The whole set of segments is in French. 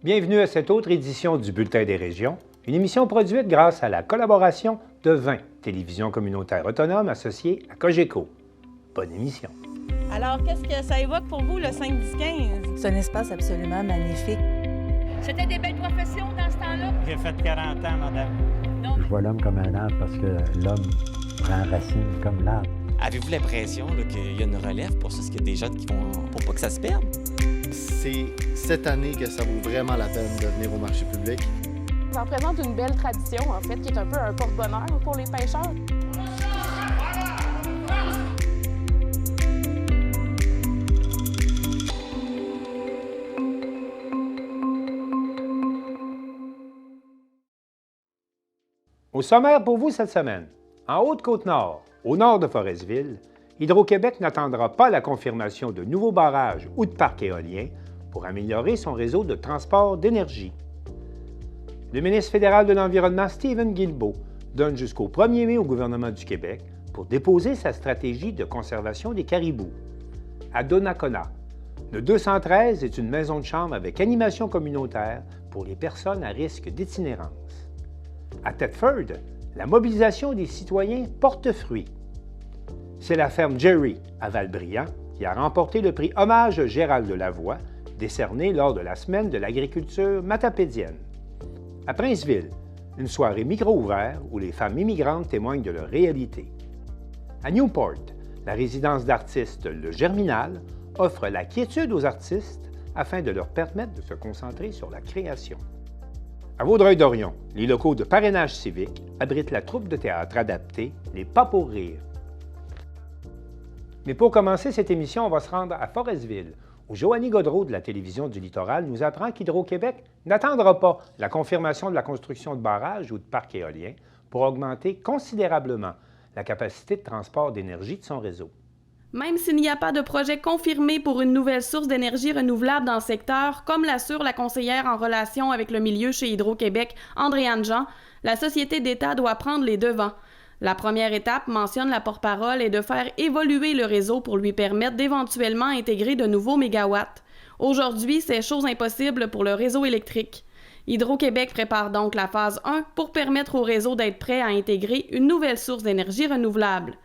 Bienvenue à cette autre édition du Bulletin des régions, une émission produite grâce à la collaboration de 20 télévisions communautaires autonomes associées à Cogeco. Bonne émission. Alors, qu'est-ce que ça évoque pour vous, le 5-10-15? C'est un espace absolument magnifique. C'était des belles professions dans ce temps-là? J'ai fait 40 ans, madame. Non. Je vois l'homme comme un arbre parce que l'homme prend racine comme l'arbre. Avez-vous l'impression qu'il y a une relève pour ça? Est-ce qu'il y a des gens qui vont pour pas que ça se perde? C'est cette année que ça vaut vraiment la peine de venir au marché public. Ça représente une belle tradition, en fait, qui est un peu un porte-bonheur pour les pêcheurs. Au sommaire pour vous cette semaine, en Haute-Côte-Nord, au nord de Forestville, Hydro-Québec n'attendra pas la confirmation de nouveaux barrages ou de parcs éoliens pour améliorer son réseau de transport d'énergie. Le ministre fédéral de l'Environnement, Stephen Guilbeault, donne jusqu'au 1er mai au gouvernement du Québec pour déposer sa stratégie de conservation des caribous. À Donnacona, le 213 est une maison de chambre avec animation communautaire pour les personnes à risque d'itinérance. À Thetford, la mobilisation des citoyens porte fruit. C'est la ferme Jerry, à Val-Brillant, qui a remporté le prix Hommage Gérald de Lavoie, décerné lors de la Semaine de l'agriculture matapédienne. À Princeville, une soirée micro-ouverte où les femmes immigrantes témoignent de leur réalité. À Newport, la résidence d'artistes Le Germinal offre la quiétude aux artistes afin de leur permettre de se concentrer sur la création. À Vaudreuil-Dorion, les locaux de parrainage civique abritent la troupe de théâtre adaptée Les Pas pour rire. Mais pour commencer cette émission, on va se rendre à Forestville, où Joanie Gaudreault de la télévision du Littoral nous apprend qu'Hydro-Québec n'attendra pas la confirmation de la construction de barrages ou de parcs éoliens pour augmenter considérablement la capacité de transport d'énergie de son réseau. Même s'il n'y a pas de projet confirmé pour une nouvelle source d'énergie renouvelable dans le secteur, comme l'assure la conseillère en relation avec le milieu chez Hydro-Québec, Andréane Jean, la société d'État doit prendre les devants. La première étape, mentionne la porte-parole, est de faire évoluer le réseau pour lui permettre d'éventuellement intégrer de nouveaux mégawatts. Aujourd'hui, c'est chose impossible pour le réseau électrique. Hydro-Québec prépare donc la phase 1 pour permettre au réseau d'être prêt à intégrer une nouvelle source d'énergie renouvelable.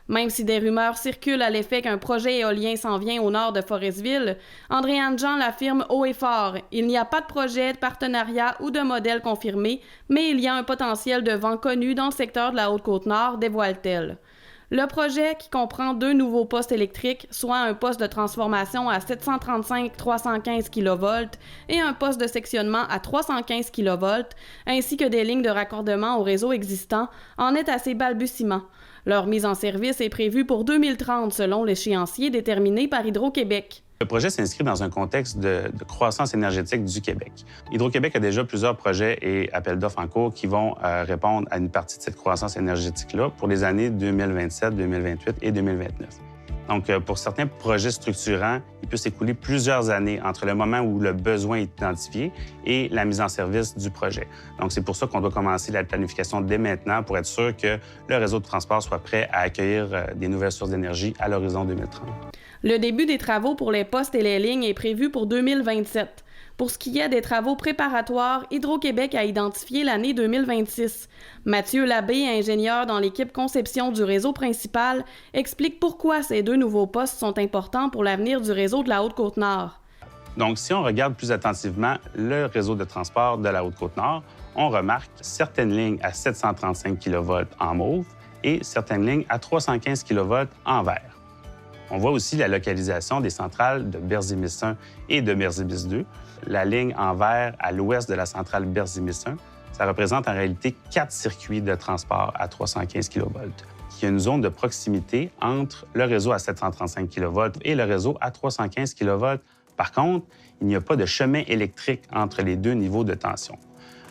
Même si des rumeurs circulent à l'effet qu'un projet éolien s'en vient au nord de Forestville, Andréane Jean l'affirme haut et fort. Il n'y a pas de projet, de partenariat ou de modèle confirmé, mais il y a un potentiel de vent connu dans le secteur de la Haute-Côte-Nord, dévoile-t-elle. Le projet, qui comprend 2 nouveaux postes électriques, soit un poste de transformation à 735-315 kV et un poste de sectionnement à 315 kV, ainsi que des lignes de raccordement au réseau existant, en est à ses balbutiements. Leur mise en service est prévue pour 2030 selon l'échéancier déterminé par Hydro-Québec. Le projet s'inscrit dans un contexte de croissance énergétique du Québec. Hydro-Québec a déjà plusieurs projets et appels d'offres en cours qui vont répondre à une partie de cette croissance énergétique-là pour les années 2027, 2028 et 2029. Donc, pour certains projets structurants, il peut s'écouler plusieurs années entre le moment où le besoin est identifié et la mise en service du projet. Donc, c'est pour ça qu'on doit commencer la planification dès maintenant pour être sûr que le réseau de transport soit prêt à accueillir des nouvelles sources d'énergie à l'horizon 2030. Le début des travaux pour les postes et les lignes est prévu pour 2027. Pour ce qui est des travaux préparatoires, Hydro-Québec a identifié l'année 2026. Mathieu Labbé, ingénieur dans l'équipe conception du réseau principal, explique pourquoi ces 2 nouveaux postes sont importants pour l'avenir du réseau de la Haute-Côte-Nord. Donc, si on regarde plus attentivement le réseau de transport de la Haute-Côte-Nord, on remarque certaines lignes à 735 kV en mauve et certaines lignes à 315 kV en vert. On voit aussi la localisation des centrales de Berzimis 1 et de Berzimis 2. La ligne en vert à l'ouest de la centrale Berzimis 1, ça représente en réalité 4 circuits de transport à 315 kV. Il y a une zone de proximité entre le réseau à 735 kV et le réseau à 315 kV. Par contre, il n'y a pas de chemin électrique entre les 2 niveaux de tension.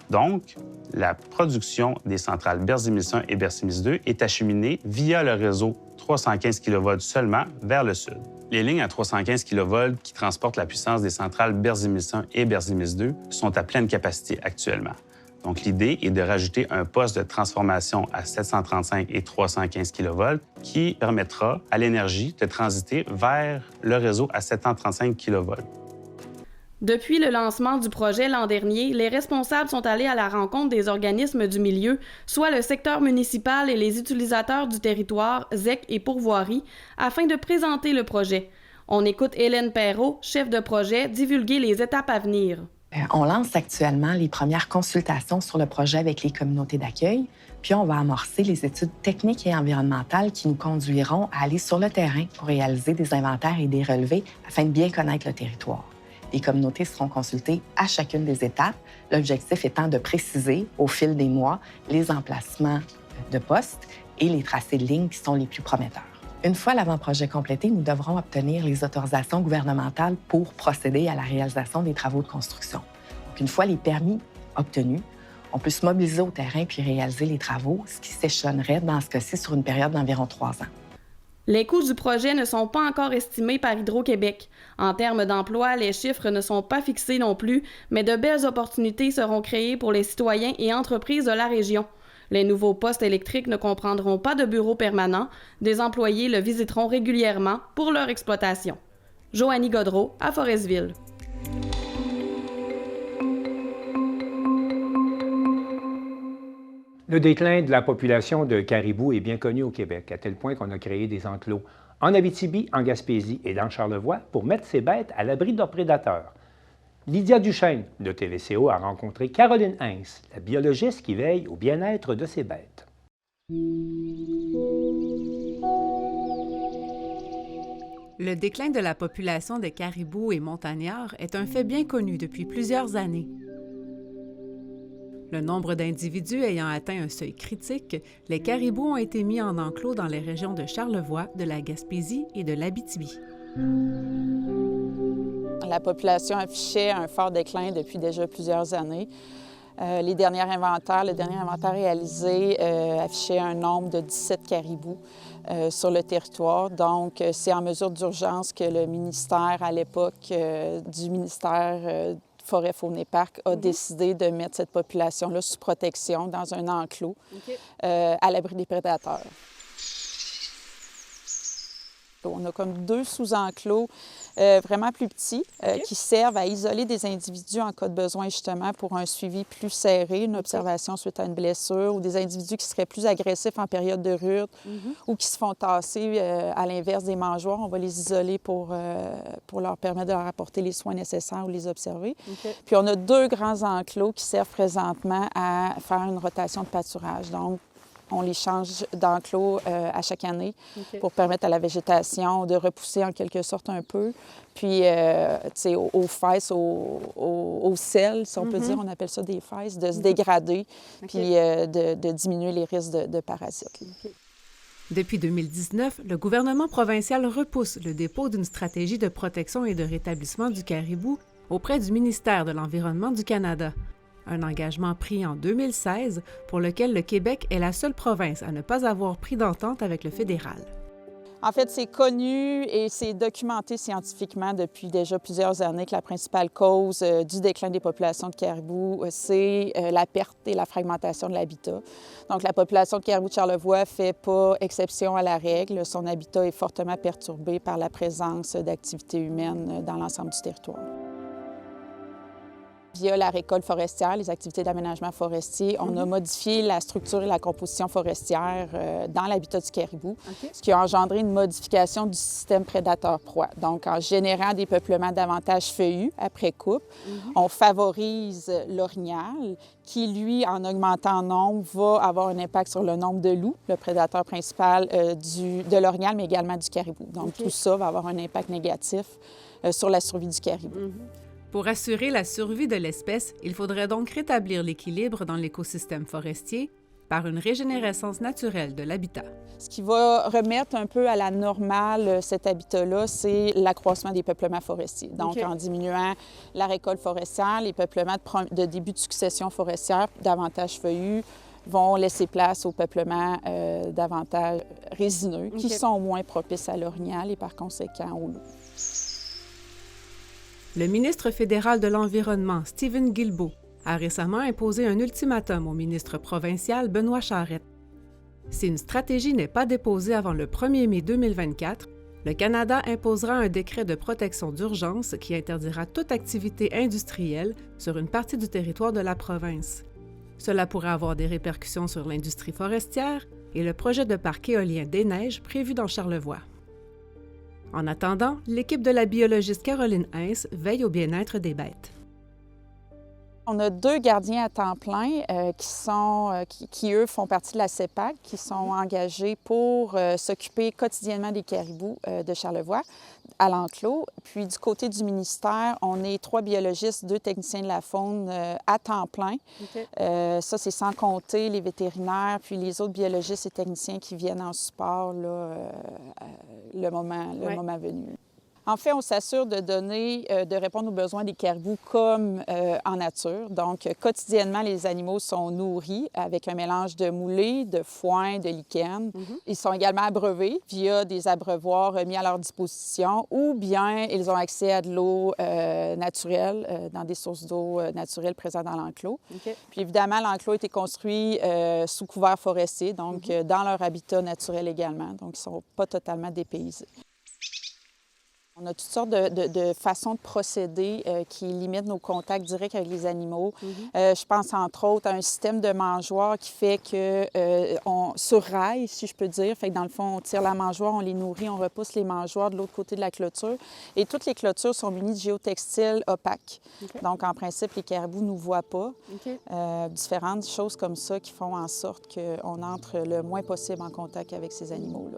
Donc, la production des centrales Berzimis 1 et Berzimis 2 est acheminée via le réseau 315 kV seulement vers le sud. Les lignes à 315 kV qui transportent la puissance des centrales Berzimis 1 et Berzimis 2 sont à pleine capacité actuellement. Donc, l'idée est de rajouter un poste de transformation à 735 et 315 kV qui permettra à l'énergie de transiter vers le réseau à 735 kV. Depuis le lancement du projet l'an dernier, les responsables sont allés à la rencontre des organismes du milieu, soit le secteur municipal et les utilisateurs du territoire, ZEC et pourvoirie, afin de présenter le projet. On écoute Hélène Perrault, chef de projet, divulguer les étapes à venir. On lance actuellement les premières consultations sur le projet avec les communautés d'accueil, puis on va amorcer les études techniques et environnementales qui nous conduiront à aller sur le terrain pour réaliser des inventaires et des relevés afin de bien connaître le territoire. Les communautés seront consultées à chacune des étapes, l'objectif étant de préciser, au fil des mois, les emplacements de postes et les tracés de lignes qui sont les plus prometteurs. Une fois l'avant-projet complété, nous devrons obtenir les autorisations gouvernementales pour procéder à la réalisation des travaux de construction. Donc, une fois les permis obtenus, on peut se mobiliser au terrain puis réaliser les travaux, ce qui s'échelonnerait dans ce cas-ci sur une période d'environ 3 ans. Les coûts du projet ne sont pas encore estimés par Hydro-Québec. En termes d'emploi, les chiffres ne sont pas fixés non plus, mais de belles opportunités seront créées pour les citoyens et entreprises de la région. Les nouveaux postes électriques ne comprendront pas de bureau permanent. Des employés le visiteront régulièrement pour leur exploitation. Joanie Godreau, à Forestville. Le déclin de la population de caribous est bien connu au Québec, à tel point qu'on a créé des enclos en Abitibi, en Gaspésie et dans Charlevoix pour mettre ces bêtes à l'abri de leurs prédateurs. Lydia Duchesne de TVCO a rencontré Caroline Heinz, la biologiste qui veille au bien-être de ces bêtes. Le déclin de la population de caribous et montagnards est un fait bien connu depuis plusieurs années. Le nombre d'individus ayant atteint un seuil critique, les caribous ont été mis en enclos dans les régions de Charlevoix, de la Gaspésie et de l'Abitibi. La population affichait un fort déclin depuis déjà plusieurs années. Le dernier inventaire réalisé affichait un nombre de 17 caribous sur le territoire. Donc, c'est en mesure d'urgence que le ministère, à l'époque du ministère Forêt, Faune et Parc, a décidé de mettre cette population-là sous protection dans un enclos à l'abri des prédateurs. On a comme 2 sous-enclos vraiment plus petits qui servent à isoler des individus en cas de besoin justement pour un suivi plus serré, une observation suite à une blessure ou des individus qui seraient plus agressifs en période de rut ou qui se font tasser à l'inverse des mangeoires. On va les isoler pour leur permettre de leur apporter les soins nécessaires ou les observer. Puis on a 2 grands enclos qui servent présentement à faire une rotation de pâturage. Donc, on les change d'enclos à chaque année pour permettre à la végétation de repousser en quelque sorte un peu. Puis, tu sais, aux fesses, au sel, si on peut dire, on appelle ça des fesses, de se dégrader, puis de diminuer les risques de parasites. Depuis 2019, le gouvernement provincial repousse le dépôt d'une stratégie de protection et de rétablissement du caribou auprès du ministère de l'Environnement du Canada. Un engagement pris en 2016 pour lequel le Québec est la seule province à ne pas avoir pris d'entente avec le fédéral. En fait, c'est connu et c'est documenté scientifiquement depuis déjà plusieurs années que la principale cause du déclin des populations de caribous, c'est la perte et la fragmentation de l'habitat. Donc, la population de caribous de Charlevoix ne fait pas exception à la règle. Son habitat est fortement perturbé par la présence d'activités humaines dans l'ensemble du territoire. Via la récolte forestière, les activités d'aménagement forestier, on a modifié la structure et la composition forestière dans l'habitat du caribou, ce qui a engendré une modification du système prédateur-proie. Donc, en générant des peuplements davantage feuillus après coupe, on favorise l'orignal qui, lui, en augmentant en nombre, va avoir un impact sur le nombre de loups, le prédateur principal de l'orignal, mais également du caribou. Donc, tout ça va avoir un impact négatif sur la survie du caribou. Pour assurer la survie de l'espèce, il faudrait donc rétablir l'équilibre dans l'écosystème forestier par une régénérescence naturelle de l'habitat. Ce qui va remettre un peu à la normale cet habitat-là, c'est l'accroissement des peuplements forestiers. Donc, en diminuant la récolte forestière, les peuplements de début de succession forestière davantage feuillus vont laisser place aux peuplements davantage résineux, qui sont moins propices à l'orignal et par conséquent aux loups. Le ministre fédéral de l'Environnement, Stephen Guilbeault, a récemment imposé un ultimatum au ministre provincial Benoît Charette. Si une stratégie n'est pas déposée avant le 1er mai 2024, Le Canada imposera un décret de protection d'urgence qui interdira toute activité industrielle sur une partie du territoire de la province. Cela pourrait avoir des répercussions sur l'industrie forestière et le projet de parc éolien des Neiges prévu dans Charlevoix. En attendant, l'équipe de la biologiste Caroline Hens veille au bien-être des bêtes. On a 2 gardiens à temps plein qui, eux, font partie de la CEPAC, qui sont engagés pour s'occuper quotidiennement des caribous de Charlevoix à l'enclos. Puis du côté du ministère, on est 3 biologistes, 2 techniciens de la faune à temps plein. Okay. Ça, c'est sans compter les vétérinaires, puis les autres biologistes et techniciens qui viennent en support là, le moment venu. En fait, on s'assure de répondre aux besoins des caribous comme en nature. Donc, quotidiennement, les animaux sont nourris avec un mélange de moulées, de foin, de lichen. Ils sont également abreuvés via des abreuvoirs mis à leur disposition ou bien ils ont accès à de l'eau naturelle dans des sources d'eau naturelles présentes dans l'enclos. Okay. Puis évidemment, l'enclos a été construit sous couvert forestier, donc dans leur habitat naturel également. Donc, ils ne sont pas totalement dépaysés. On a toutes sortes de façons de procéder qui limitent nos contacts directs avec les animaux. Je pense entre autres à un système de mangeoire qui fait qu'on sur rail, si je peux dire. Fait que dans le fond, on tire la mangeoire, on les nourrit, on repousse les mangeoires de l'autre côté de la clôture. Et toutes les clôtures sont munies de géotextiles opaques. Okay. Donc, en principe, les caribous ne nous voient pas. Okay. Différentes choses comme ça qui font en sorte qu'on entre le moins possible en contact avec ces animaux-là.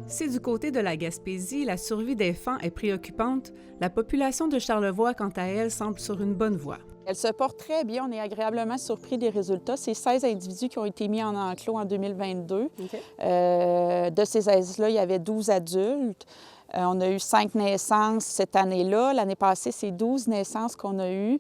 Si du côté de la Gaspésie, la survie des faons est préoccupante, la population de Charlevoix, quant à elle, semble sur une bonne voie. Elle se porte très bien. On est agréablement surpris des résultats. C'est 16 individus qui ont été mis en enclos en 2022. Okay. De ces 16-là, il y avait 12 adultes. On a eu 5 naissances cette année-là. L'année passée, c'est 12 naissances qu'on a eues.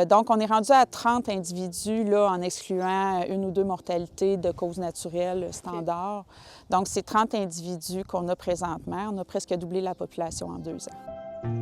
Donc, on est rendu à 30 individus là, en excluant 1 ou 2 mortalités de cause naturelle standard. Okay. Donc, c'est 30 individus qu'on a présentement. On a presque doublé la population en 2 ans.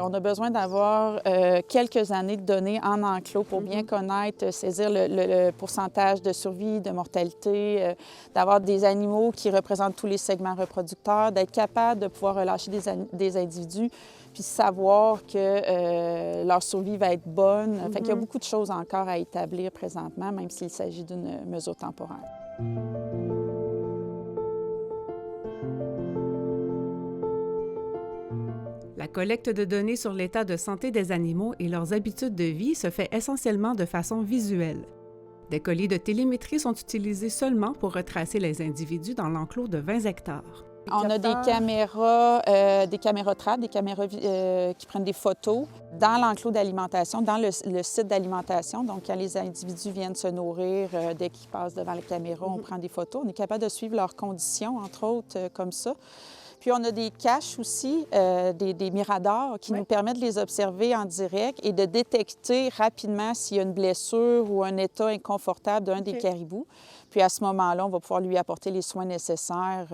On a besoin d'avoir quelques années de données en enclos pour bien connaître, saisir le pourcentage de survie, de mortalité, d'avoir des animaux qui représentent tous les segments reproducteurs, d'être capable de pouvoir relâcher des individus puis savoir que leur survie va être bonne. Fait qu'il y a beaucoup de choses encore à établir présentement, même s'il s'agit d'une mesure temporaire. La collecte de données sur l'état de santé des animaux et leurs habitudes de vie se fait essentiellement de façon visuelle. Des colliers de télémétrie sont utilisés seulement pour retracer les individus dans l'enclos de 20 hectares. On a des caméras trappes, des caméras qui prennent des photos dans l'enclos d'alimentation, dans le site d'alimentation. Donc, quand les individus viennent se nourrir, dès qu'ils passent devant la caméra, on prend des photos. On est capable de suivre leurs conditions, entre autres, comme ça. Puis, on a des caches aussi, des miradors qui nous permettent de les observer en direct et de détecter rapidement s'il y a une blessure ou un état inconfortable d'un des caribous. Puis, à ce moment-là, on va pouvoir lui apporter les soins nécessaires,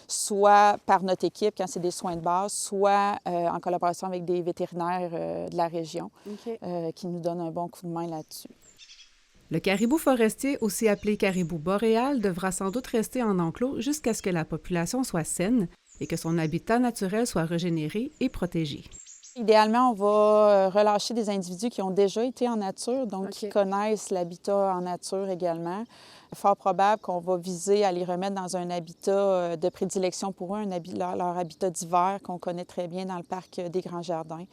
soit par notre équipe, quand c'est des soins de base, soit en collaboration avec des vétérinaires de la région qui nous donnent un bon coup de main là-dessus. Le caribou forestier, aussi appelé caribou boréal, devra sans doute rester en enclos jusqu'à ce que la population soit saine et que son habitat naturel soit régénéré et protégé. Idéalement, on va relâcher des individus qui ont déjà été en nature, donc qui connaissent l'habitat en nature également. Fort probable qu'on va viser à les remettre dans un habitat de prédilection pour eux, leur habitat d'hiver qu'on connaît très bien dans le parc des Grands Jardins,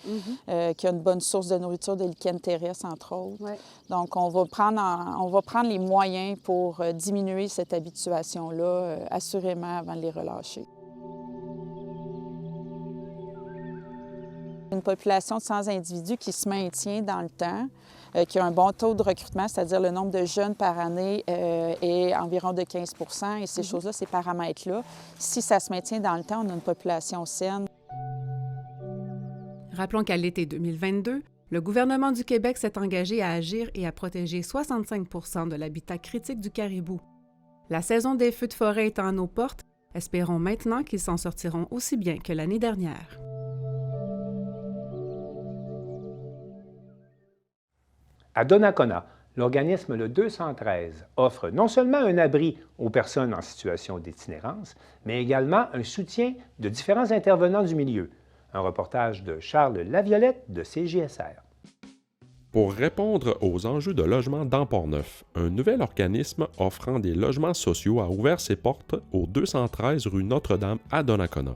qui a une bonne source de nourriture de lichen terrestre, entre autres. Donc, on va prendre les moyens pour diminuer cette habituation-là, assurément, avant de les relâcher. Une population de 100 individus qui se maintient dans le temps, qui a un bon taux de recrutement, c'est-à-dire le nombre de jeunes par année est environ de 15 % et ces choses-là, ces paramètres-là, si ça se maintient dans le temps, on a une population saine. Rappelons qu'à l'été 2022, le gouvernement du Québec s'est engagé à agir et à protéger 65 % de l'habitat critique du caribou. La saison des feux de forêt étant à nos portes, espérons maintenant qu'ils s'en sortiront aussi bien que l'année dernière. À Donnacona, l'organisme Le 213 offre non seulement un abri aux personnes en situation d'itinérance, mais également un soutien de différents intervenants du milieu. Un reportage de Charles Laviolette de CJSR. Pour répondre aux enjeux de logement dans Port-Neuf, un nouvel organisme offrant des logements sociaux a ouvert ses portes au 213 rue Notre-Dame à Donnacona.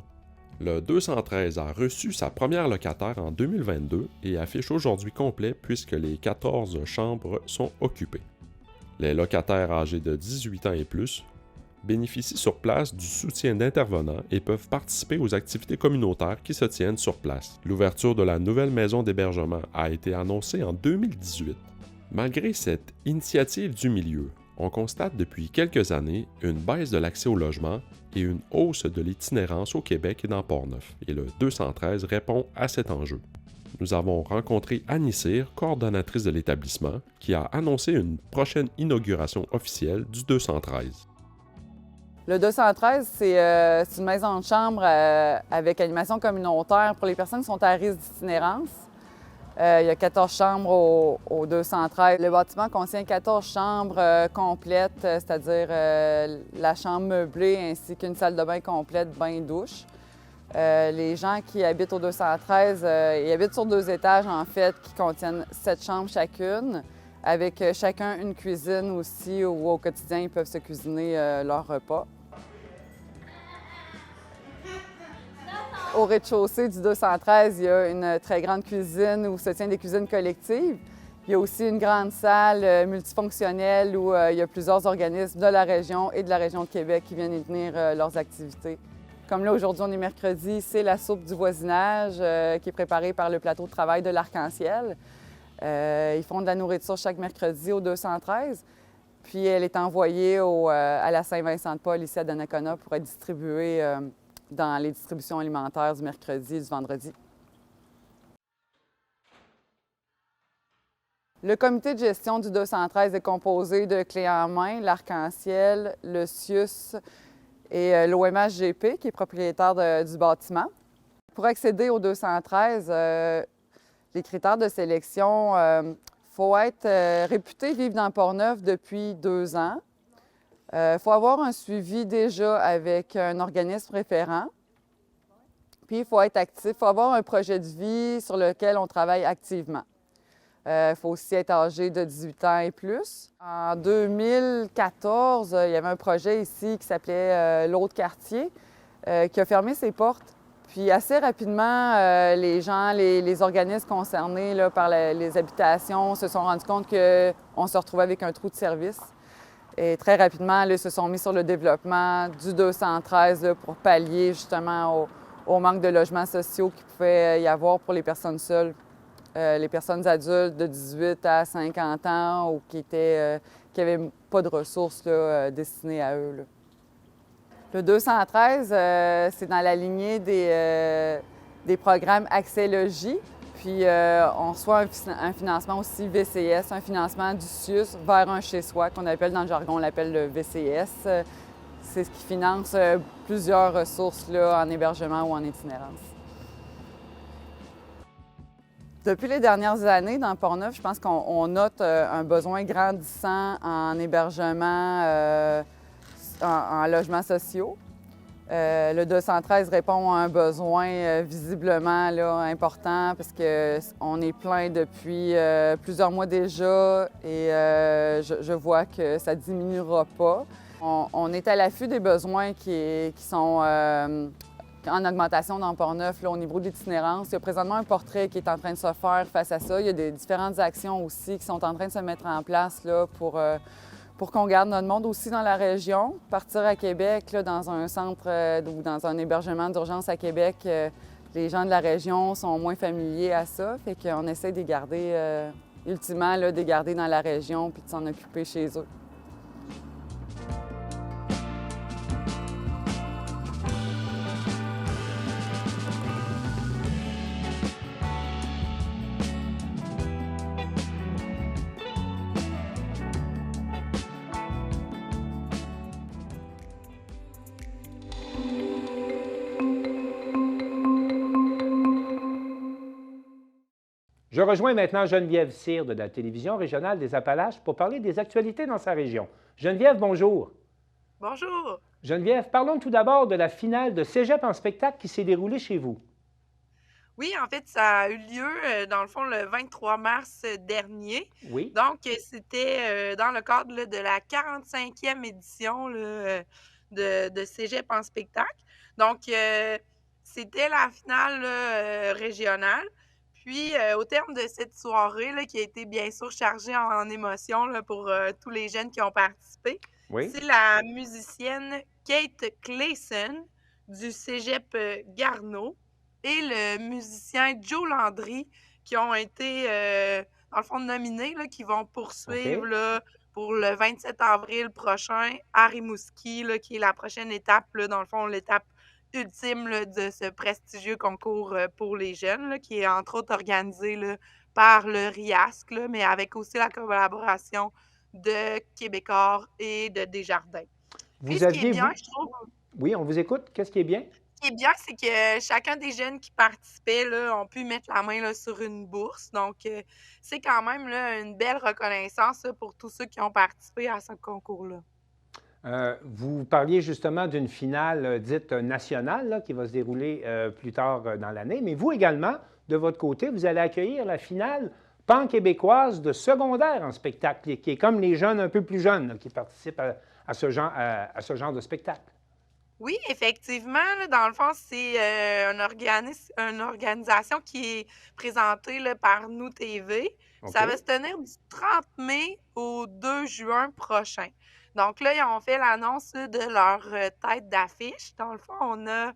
Le 213 a reçu sa première locataire en 2022 et affiche aujourd'hui complet puisque les 14 chambres sont occupées. Les locataires âgés de 18 ans et plus bénéficient sur place du soutien d'intervenants et peuvent participer aux activités communautaires qui se tiennent sur place. L'ouverture de la nouvelle maison d'hébergement a été annoncée en 2018. Malgré cette initiative du milieu, on constate depuis quelques années une baisse de l'accès au logement et une hausse de l'itinérance au Québec et dans Port-Neuf, et le 213 répond à cet enjeu. Nous avons rencontré Annie Cyr, coordonnatrice de l'établissement, qui a annoncé une prochaine inauguration officielle du 213. Le 213, c'est une maison de chambre avec animation communautaire pour les personnes qui sont à risque d'itinérance. Il y a 14 chambres au 213. Le bâtiment contient 14 chambres complètes, c'est-à-dire la chambre meublée ainsi qu'une salle de bain complète, bain-douche. Les gens qui habitent au 213, ils habitent sur 2 étages, en fait, qui contiennent 7 chambres chacune, avec chacun une cuisine aussi, où au quotidien, ils peuvent se cuisiner leur repas. Au rez-de-chaussée du 213, il y a une très grande cuisine où se tiennent des cuisines collectives. Il y a aussi une grande salle multifonctionnelle où il y a plusieurs organismes de la région et de la région de Québec qui viennent y tenir leurs activités. Comme là, aujourd'hui, on est mercredi, c'est la soupe du voisinage qui est préparée par le plateau de travail de l'Arc-en-Ciel. Ils font de la nourriture chaque mercredi au 213. Puis elle est envoyée à la Saint-Vincent-de-Paul, ici à Donnacona, pour être distribuée dans les distributions alimentaires du mercredi et du vendredi. Le comité de gestion du 213 est composé de Clés en main, l'Arc-en-Ciel, le CIUS et l'OMHGP, qui est propriétaire du bâtiment. Pour accéder au 213, les critères de sélection, il faut être réputé vivre dans Port-Neuf depuis 2 ans. Il faut avoir un suivi déjà avec un organisme référent. Puis, il faut être actif. Il faut avoir un projet de vie sur lequel on travaille activement. Il faut aussi être âgé de 18 ans et plus. En 2014, il y avait un projet ici qui s'appelait l'Autre quartier, qui a fermé ses portes. Puis assez rapidement, les gens, les organismes concernés là, par les habitations se sont rendus compte qu'on se retrouvait avec un trou de service. Et très rapidement, là, ils se sont mis sur le développement du 213 là, pour pallier justement au manque de logements sociaux qu'il pouvait y avoir pour les personnes seules, les personnes adultes de 18 à 50 ans ou qui n'avaient pas de ressources là, destinées à eux. Là. Le 213, c'est dans la lignée des programmes Accès Logis. Puis on reçoit un financement aussi VCS, un financement du CIUS vers un chez-soi, qu'on appelle dans le jargon, on l'appelle le VCS. C'est ce qui finance plusieurs ressources là, en hébergement ou en itinérance. Depuis les dernières années, dans Port-Neuf, je pense qu'on note un besoin grandissant en hébergement, en logements sociaux. Le 213 répond à un besoin visiblement là, important parce qu'on est plein depuis plusieurs mois déjà et je vois que ça ne diminuera pas. On est à l'affût des besoins qui sont en augmentation dans Port-Neuf au niveau de l'itinérance. Il y a présentement un portrait qui est en train de se faire face à ça. Il y a des différentes actions aussi qui sont en train de se mettre en place là, pour qu'on garde notre monde aussi dans la région. Partir à Québec, là, dans un centre ou dans un hébergement d'urgence à Québec, Les gens de la région sont moins familiers à ça, fait qu'on essaie de les garder, ultimement, là, de les garder dans la région puis de s'en occuper chez eux. Je rejoins maintenant Geneviève Cyr de la télévision régionale des Appalaches pour parler des actualités dans sa région. Geneviève, bonjour. Bonjour. Geneviève, parlons tout d'abord de la finale de Cégep en spectacle qui s'est déroulée chez vous. Oui, en fait, ça a eu lieu, dans le fond, le 23 mars dernier. Oui. Donc, c'était dans le cadre là, de la 45e édition là, de Cégep en spectacle. Donc, c'était la finale là, régionale. Puis, au terme de cette soirée, là, qui a été bien sûr chargée en émotions là, pour tous les jeunes qui ont participé, Oui. c'est la musicienne Kate Clayson du Cégep Garneau et le musicien Joe Landry qui ont été, dans le fond, nominés, là, qui vont poursuivre OK. là, pour le 27 avril prochain à Rimouski, là, qui est la prochaine étape, là, dans le fond, l'étape ultime là, de ce prestigieux concours pour les jeunes, là, qui est entre autres organisé là, par le RIASC, là, mais avec aussi la collaboration de Québecor et de Desjardins. Puis, Vous ce qui est aviez, bien, vous... je trouve, Oui, on vous écoute. Qu'est-ce qui est bien? ce qui est bien, c'est que chacun des jeunes qui participaient là, ont pu mettre la main là, sur une bourse. Donc, c'est quand même là, une belle reconnaissance là, pour tous ceux qui ont participé à ce concours-là. Vous parliez justement d'une finale dite nationale là, qui va se dérouler plus tard dans l'année, mais vous également, de votre côté, vous allez accueillir la finale pan-québécoise de secondaire en spectacle, qui est comme les jeunes un peu plus jeunes là, qui participent à ce genre de spectacle. Oui, effectivement, là, dans le fond, c'est une organisation qui est présentée là, par Nous TV. Ça va OK. se tenir du 30 mai au 2 juin prochain. Donc là, ils ont fait l'annonce là, de leur tête d'affiche. Dans le fond, on a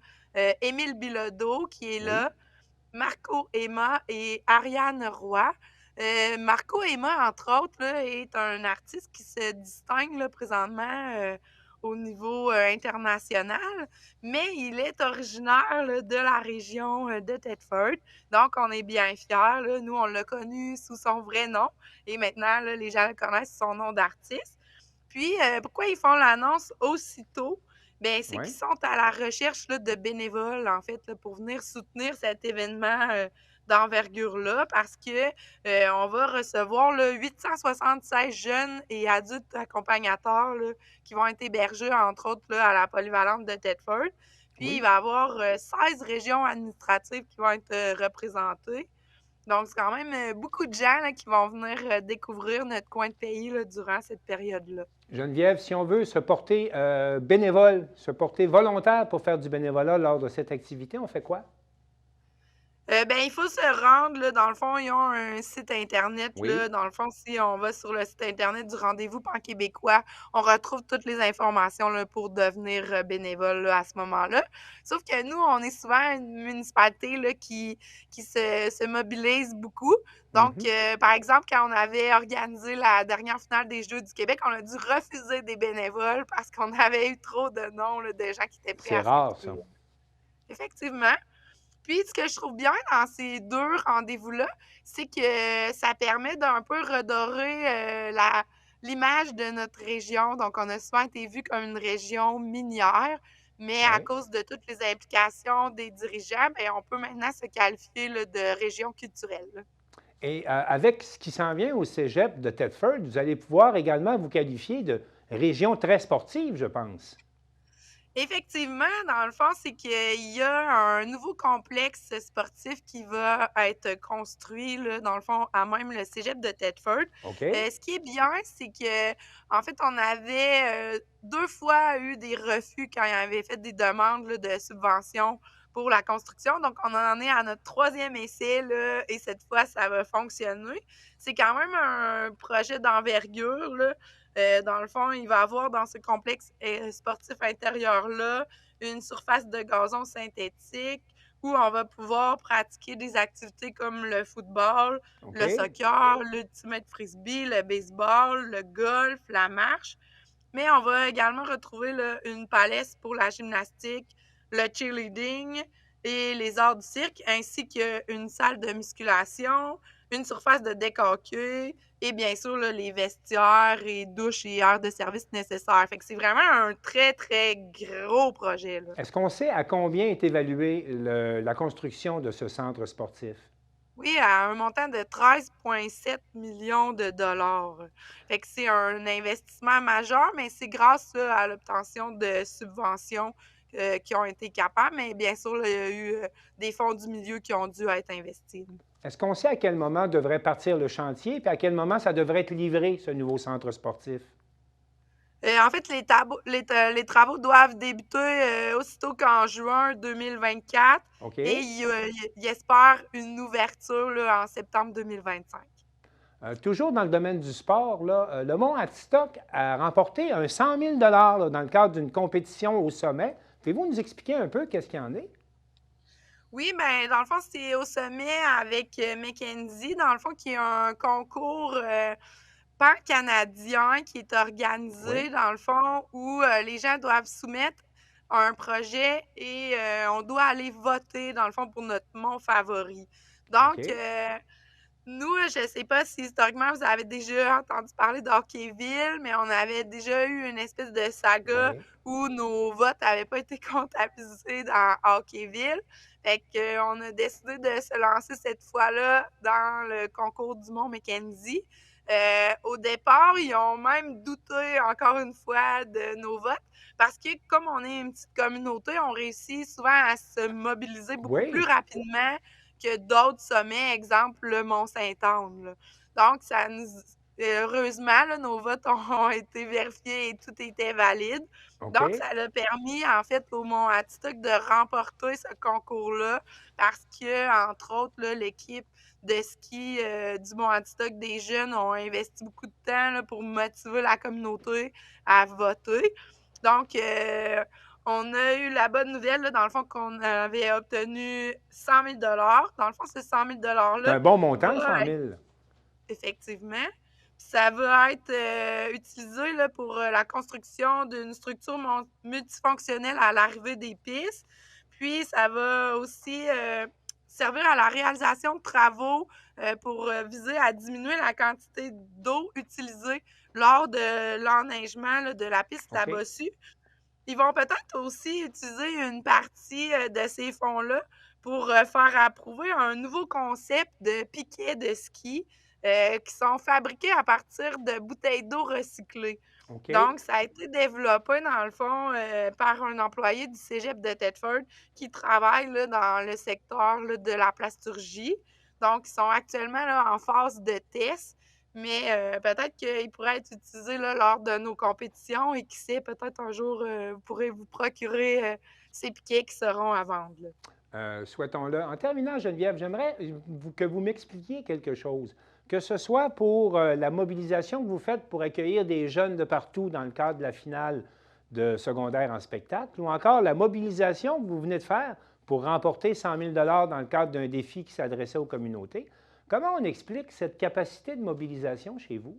Émile Bilodeau qui est Oui. là, Marco Emma et Ariane Roy. Marco Emma, entre autres, là, est un artiste qui se distingue là, présentement au niveau international, mais il est originaire là, de la région de Thetford. Donc, on est bien fiers. Là. Nous, on l'a connu sous son vrai nom et maintenant, là, les gens le connaissent sous son nom d'artiste. Puis, pourquoi ils font l'annonce aussitôt? Bien, c'est Oui. qu'ils sont à la recherche là, de bénévoles, en fait, là, pour venir soutenir cet événement d'envergure-là, parce que on va recevoir là, 876 jeunes et adultes accompagnateurs là, qui vont être hébergés, entre autres, là, à la polyvalente de Thetford. Puis, il Oui. va y avoir 16 régions administratives qui vont être représentées. Donc, c'est quand même beaucoup de gens là, qui vont venir découvrir notre coin de pays là, durant cette période-là. Geneviève, si on veut se porter bénévole, se porter volontaire pour faire du bénévolat lors de cette activité, on fait quoi? Ben, il faut se rendre, là, dans le fond, ils ont un site internet, là. Oui. Dans le fond, si on va sur le site internet du Rendez-vous pan-québécois, on retrouve toutes les informations, là, pour devenir bénévole, là, à ce moment-là. Sauf que nous, on est souvent une municipalité, là, qui se mobilise beaucoup. Donc, Mhm. par exemple, quand on avait organisé la dernière finale des Jeux du Québec, on a dû refuser des bénévoles parce qu'on avait eu trop de noms, là, de gens qui étaient prêts C'est à rare, ça. s'impliquer. Effectivement. Puis, ce que je trouve bien dans ces 2 rendez-vous-là, c'est que ça permet d'un peu redorer l'image de notre région. Donc, on a souvent été vu comme une région minière, mais à Oui. cause de toutes les implications des dirigeants, bien, on peut maintenant se qualifier là, de région culturelle, là. Et avec ce qui s'en vient au cégep de Thetford, vous allez pouvoir également vous qualifier de région très sportive, je pense. Effectivement, dans le fond, c'est qu'il y a un nouveau complexe sportif qui va être construit, là, dans le fond, à même le cégep de Thetford. OK. Ce qui est bien, c'est que en fait, on avait 2 fois eu des refus quand ils avaient fait des demandes là, de subventions pour la construction. Donc, on en est à notre 3e essai, là, et cette fois, ça va fonctionner. C'est quand même un projet d'envergure, là. Dans le fond, il va y avoir dans ce complexe sportif intérieur-là une surface de gazon synthétique, où on va pouvoir pratiquer des activités comme le football, OK. le soccer, l'ultimate frisbee, le baseball, le golf, la marche. Mais on va également retrouver là, une palestre pour la gymnastique, le cheerleading et les arts du cirque, ainsi qu'une salle de musculation, une surface de deck hockey et bien sûr là, les vestiaires et douches et aires de service nécessaires. Fait que c'est vraiment un très, très gros projet, là. Est-ce qu'on sait à combien est évaluée la construction de ce centre sportif? Oui, à un montant de 13,7 millions de dollars. Fait que c'est un investissement majeur, mais c'est grâce là, à l'obtention de subventions qui ont été capables. Mais bien sûr, là, il y a eu des fonds du milieu qui ont dû être investis. Est-ce qu'on sait à quel moment devrait partir le chantier, puis à quel moment ça devrait être livré, ce nouveau centre sportif? En fait, les travaux doivent débuter aussitôt qu'en juin 2024 OK. et ils espèrent une ouverture là, en septembre 2025. Toujours dans le domaine du sport, là, le Mont Atistoc a remporté un 100 000 là, dans le cadre d'une compétition au sommet. Pouvez-vous nous expliquer un peu qu'est-ce qu'il y en est? Oui, bien, dans le fond, c'est au sommet avec Mackenzie, dans le fond, qui est un concours pan-canadien qui est organisé, Oui. dans le fond, où les gens doivent soumettre un projet et on doit aller voter, dans le fond, pour notre mont favori. Donc, OK. nous, je ne sais pas si historiquement vous avez déjà entendu parler d'Hockeyville, mais on avait déjà eu une espèce de saga Oui. où nos votes n'avaient pas été comptabilisés dans Hockeyville. Fait qu'on a décidé de se lancer cette fois-là dans le concours du Mont Mackenzie. Au départ, ils ont même douté encore une fois de nos votes parce que comme on est une petite communauté, on réussit souvent à se mobiliser beaucoup plus Oui. rapidement que d'autres sommets, exemple le Mont-Saint-Anne, là. Donc, heureusement, là, nos votes ont été vérifiés et tout était valide. Donc, OK. ça a permis, en fait, au Mont Atistoc de remporter ce concours-là parce que, entre autres, là, l'équipe de ski du Mont Atistoc des jeunes ont investi beaucoup de temps là, pour motiver la communauté à voter. Donc, on a eu la bonne nouvelle, là, dans le fond, qu'on avait obtenu 100 000 Dans le fond, ce 100 000 C'est $-là un bon montant, va 100 être 000. effectivement. Ça va être utilisé là, pour la construction d'une structure multifonctionnelle à l'arrivée des pistes. Puis, ça va aussi servir à la réalisation de travaux pour viser à diminuer la quantité d'eau utilisée lors de l'enneigement là, de la piste La OK. Bossue. Ils vont peut-être aussi utiliser une partie de ces fonds-là pour faire approuver un nouveau concept de piquets de ski qui sont fabriqués à partir de bouteilles d'eau recyclées. OK. Donc, ça a été développé, dans le fond, par un employé du cégep de Thetford qui travaille là, dans le secteur là, de la plasturgie. Donc, ils sont actuellement là, en phase de test, mais peut-être qu'ils pourraient être utilisés là, lors de nos compétitions et qui sait, peut-être un jour, vous pourrez vous procurer ces piquets qui seront à vendre, là. Souhaitons-le. En terminant, Geneviève, j'aimerais que vous m'expliquiez quelque chose. Que ce soit pour la mobilisation que vous faites pour accueillir des jeunes de partout dans le cadre de la finale de secondaire en spectacle, ou encore la mobilisation que vous venez de faire pour remporter 100 000 dans le cadre d'un défi qui s'adressait aux communautés. Comment on explique cette capacité de mobilisation chez vous?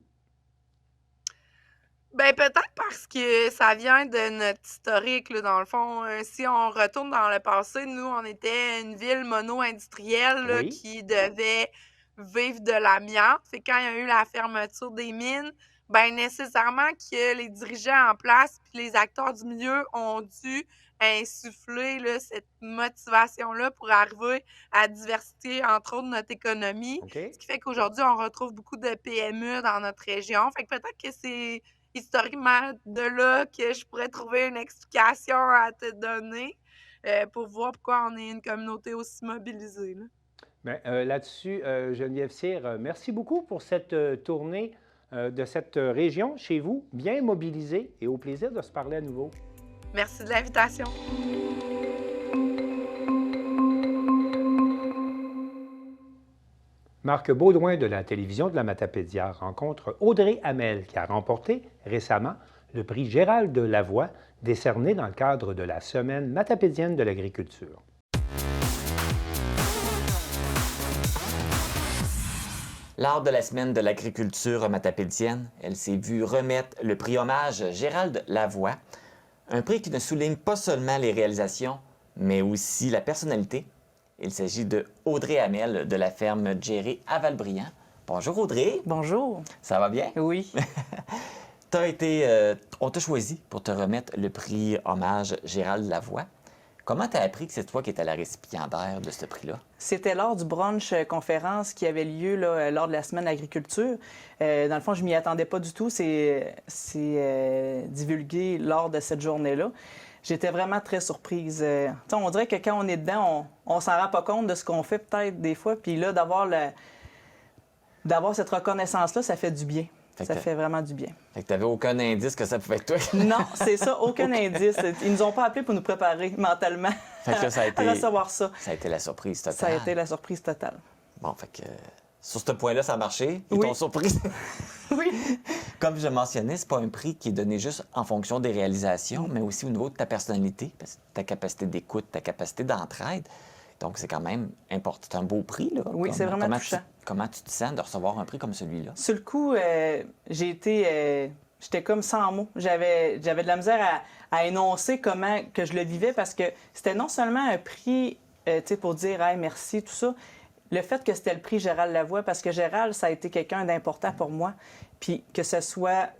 Ben peut-être parce que ça vient de notre historique, là, dans le fond. Si on retourne dans le passé, nous, on était une ville mono-industrielle là, Oui. qui devait vivre de l'amiante. Fait que quand il y a eu la fermeture des mines, ben nécessairement que les dirigeants en place puis les acteurs du milieu ont dû insuffler là, cette motivation-là pour arriver à diversifier, entre autres, notre économie. OK. Ce qui fait qu'aujourd'hui, on retrouve beaucoup de PME dans notre région. Fait que peut-être que c'est historiquement de là que je pourrais trouver une explication à te donner pour voir pourquoi on est une communauté aussi mobilisée, là. Bien, là-dessus, Geneviève Cyr, merci beaucoup pour cette tournée de cette région chez vous, bien mobilisée et au plaisir de se parler à nouveau. Merci de l'invitation. Marc Baudouin de la télévision de la Matapédia rencontre Audrey Hamel qui a remporté récemment le prix Gérald de Lavoie décerné dans le cadre de la Semaine matapédienne de l'agriculture. Lors de la semaine de l'agriculture matapédienne, elle s'est vue remettre le prix hommage Gérald Lavoie, un prix qui ne souligne pas seulement les réalisations, mais aussi la personnalité. Il s'agit de Audrey Hamel de la ferme Djéré à Valbriand. Bonjour Audrey. Bonjour. Ça va bien? Oui. On t'a choisi pour te remettre le prix hommage Gérald Lavoie. Comment tu as appris que c'est toi qui étais la récipiendaire de ce prix-là? C'était lors du brunch conférence qui avait lieu là, lors de la semaine d'agriculture. Dans le fond, je m'y attendais pas du tout. C'est divulgué lors de cette journée-là. J'étais vraiment très surprise. On dirait que quand on est dedans, on s'en rend pas compte de ce qu'on fait peut-être des fois. Puis là, d'avoir cette reconnaissance-là, ça fait du bien. Ça fait vraiment du bien. Fait que t'avais aucun indice que ça pouvait être toi? Non, c'est ça, aucun indice. Ils nous ont pas appelés pour nous préparer mentalement fait que là, ça a été, à recevoir ça. Ça a été la surprise totale. Ça a été la surprise totale. Bon, fait que sur ce point-là, ça a marché. Ils oui. t'ont surpris. Oui. Comme je mentionnais, c'est pas un prix qui est donné juste en fonction des réalisations, mais aussi au niveau de ta personnalité, ta capacité d'écoute, ta capacité d'entraide. Donc, c'est quand même important. C'est un beau prix, là. Oui, c'est vraiment touchant. Comment tu te sens de recevoir un prix comme celui-là? Sur le coup, j'étais comme sans mots. J'avais de la misère à énoncer comment que je le vivais parce que c'était non seulement un prix pour dire hey, merci, tout ça, le fait que c'était le prix Gérald Lavoie, parce que Gérald, ça a été quelqu'un d'important pour moi. Puis que ce soit,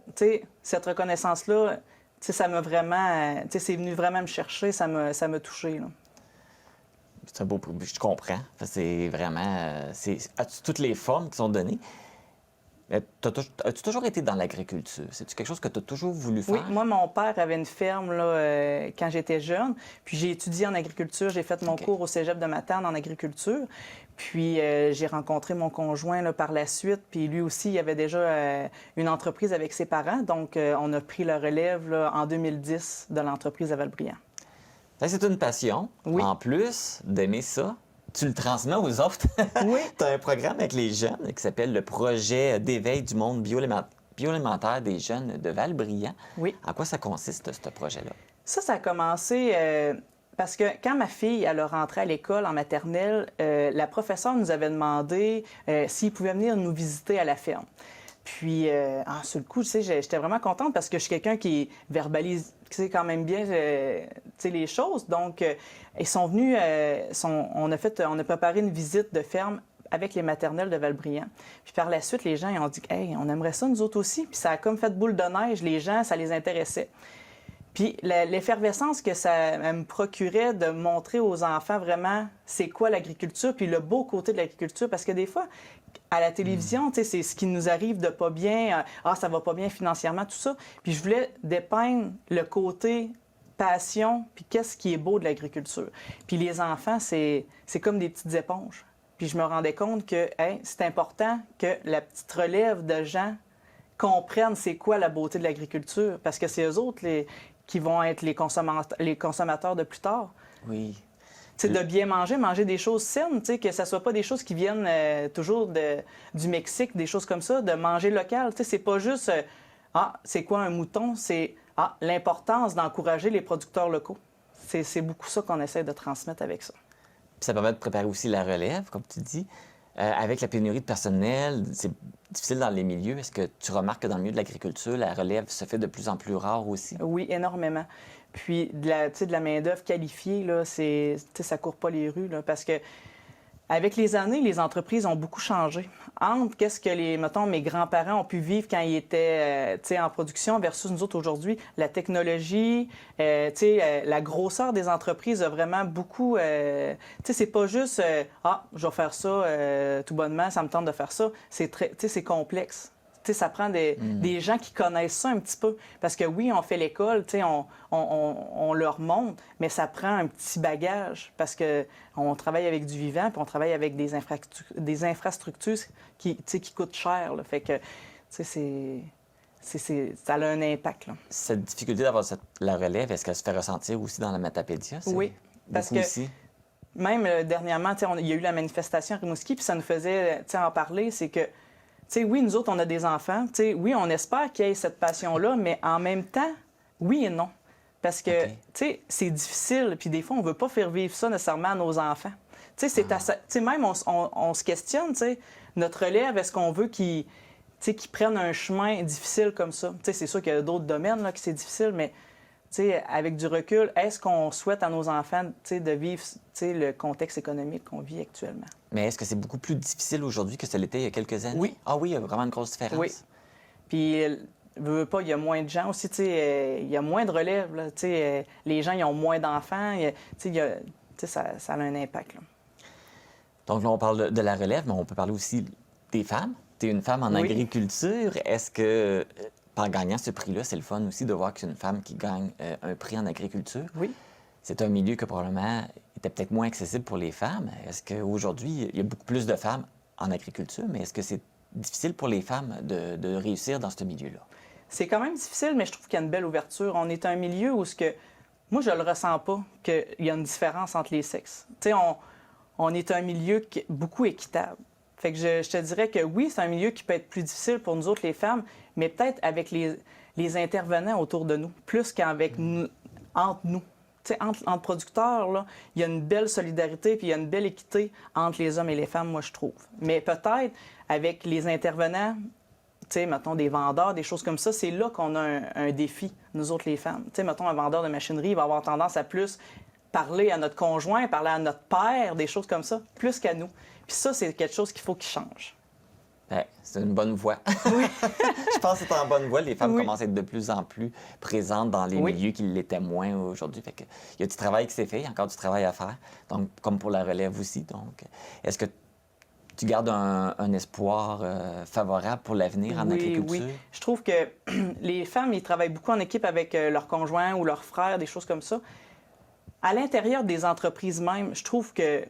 cette reconnaissance-là, ça m'a vraiment, c'est venu vraiment me chercher, ça m'a touché, là. C'est un beau prix, je comprends. C'est vraiment... As-tu toutes les formes qui sont données? As-tu toujours été dans l'agriculture? C'est-tu quelque chose que tu as toujours voulu faire? Oui, moi, mon père avait une ferme là, quand j'étais jeune. Puis j'ai étudié en agriculture. J'ai fait mon cours au cégep de Matane en agriculture. Puis j'ai rencontré mon conjoint là, par la suite. Puis lui aussi, il avait déjà une entreprise avec ses parents. Donc, on a pris le relève là, en 2010 de l'entreprise à Valbriand. C'est une passion. Oui. En plus d'aimer ça, tu le transmets aux autres. Oui. Tu as un programme avec les jeunes qui s'appelle le projet d'éveil du monde bioalimentaire des jeunes de Valbriand. Oui. En quoi ça consiste, ce projet-là? Ça a commencé parce que quand ma fille elle a rentré à l'école en maternelle, la professeure nous avait demandé s'il pouvait venir nous visiter à la ferme. Puis, sur le coup, j'étais vraiment contente parce que je suis quelqu'un qui verbalise quand même bien les choses. Donc, ils sont venus, on a préparé une visite de ferme avec les maternelles de Valbriand. Puis par la suite, les gens ils ont dit « Hey, on aimerait ça nous autres aussi ». Puis ça a comme fait boule de neige. Les gens, ça les intéressait. Puis l'effervescence que ça me procurait de montrer aux enfants vraiment c'est quoi l'agriculture, puis le beau côté de l'agriculture. Parce que des fois, à la télévision, c'est ce qui nous arrive de pas bien, ça va pas bien financièrement, tout ça. Puis je voulais dépeindre le côté passion, puis qu'est-ce qui est beau de l'agriculture. Puis les enfants, c'est comme des petites éponges. Puis je me rendais compte que c'est important que la petite relève de gens comprennent c'est quoi la beauté de l'agriculture, parce que c'est eux autres qui vont être les consommateurs de plus tard. Oui. De bien manger des choses saines, que ce ne soit pas des choses qui viennent toujours du Mexique, des choses comme ça, de manger local. C'est pas juste c'est quoi un mouton, c'est l'importance d'encourager les producteurs locaux. C'est beaucoup ça qu'on essaie de transmettre avec ça. Puis ça permet de préparer aussi la relève, comme tu dis. Avec la pénurie de personnel, c'est difficile dans les milieux. Est-ce que tu remarques que dans le milieu de l'agriculture, la relève se fait de plus en plus rare aussi? Oui, énormément. Puis de la main-d'œuvre qualifiée, là, ça court pas les rues, là, parce que avec les années, les entreprises ont beaucoup changé. Entre qu'est-ce que mes grands-parents ont pu vivre quand ils étaient en production versus nous autres aujourd'hui, la technologie, la grosseur des entreprises a vraiment beaucoup... c'est pas juste je vais faire ça tout bonnement, ça me tente de faire ça. C'est complexe. Ça prend des gens qui connaissent ça un petit peu. Parce que oui, on fait l'école, on leur montre, mais ça prend un petit bagage parce qu'on travaille avec du vivant puis on travaille avec des infrastructures qui coûtent cher. Là. Fait que, ça a un impact. Là. Cette difficulté d'avoir la relève, est-ce qu'elle se fait ressentir aussi dans la Matapédia? Oui, parce que aussi? Même dernièrement, il y a eu la manifestation à Rimouski, puis ça nous faisait en parler, c'est que oui, nous autres, on a des enfants. Oui, on espère qu'il y ait cette passion-là, mais en même temps, oui et non. Parce que, c'est difficile, puis des fois, on ne veut pas faire vivre ça nécessairement à nos enfants. Même, on se questionne, notre relève, est-ce qu'on veut qu'ils prennent un chemin difficile comme ça? C'est sûr qu'il y a d'autres domaines là, que c'est difficile, mais avec du recul, est-ce qu'on souhaite à nos enfants de vivre le contexte économique qu'on vit actuellement? Mais est-ce que c'est beaucoup plus difficile aujourd'hui que ça l'était il y a quelques années? Oui. Ah oui, il y a vraiment une grosse différence. Oui. Puis, veux pas, il y a moins de gens aussi, il y a moins de relève. Là, les gens, ils ont moins d'enfants. Ça a un impact. Là. Donc là, on parle de la relève, mais on peut parler aussi des femmes. Tu es une femme en agriculture. Est-ce que, par gagnant ce prix-là, c'est le fun aussi de voir que c'est une femme qui gagne un prix en agriculture? Oui. C'est un milieu que probablement était peut-être moins accessible pour les femmes. Est-ce qu'aujourd'hui, il y a beaucoup plus de femmes en agriculture, mais est-ce que c'est difficile pour les femmes de réussir dans ce milieu-là? C'est quand même difficile, mais je trouve qu'il y a une belle ouverture. On est un milieu où moi, je le ressens pas qu'il y a une différence entre les sexes. On est un milieu qui est beaucoup équitable. Fait que je te dirais que oui, c'est un milieu qui peut être plus difficile pour nous autres, les femmes, mais peut-être avec les intervenants autour de nous, plus qu'avec nous, entre nous. Entre producteurs, là, il y a une belle solidarité puis il y a une belle équité entre les hommes et les femmes, moi, je trouve. Mais peut-être avec les intervenants, mettons des vendeurs, des choses comme ça, c'est là qu'on a un défi, nous autres, les femmes. Mettons, un vendeur de machinerie, il va avoir tendance à plus parler à notre conjoint, parler à notre père, des choses comme ça, plus qu'à nous. Puis ça, c'est quelque chose qu'il faut qu'il change. Bien, c'est une bonne voie. Oui. Je pense que c'est en bonne voie. Les femmes commencent à être de plus en plus présentes dans les milieux qui l'étaient moins aujourd'hui. Fait que, il y a du travail qui s'est fait, il y a encore du travail à faire, donc, comme pour la relève aussi. Donc, est-ce que tu gardes un espoir favorable pour l'avenir en agriculture? Oui, je trouve que les femmes, ils travaillent beaucoup en équipe avec leurs conjoints ou leurs frères, des choses comme ça. À l'intérieur des entreprises même, je trouve qu'il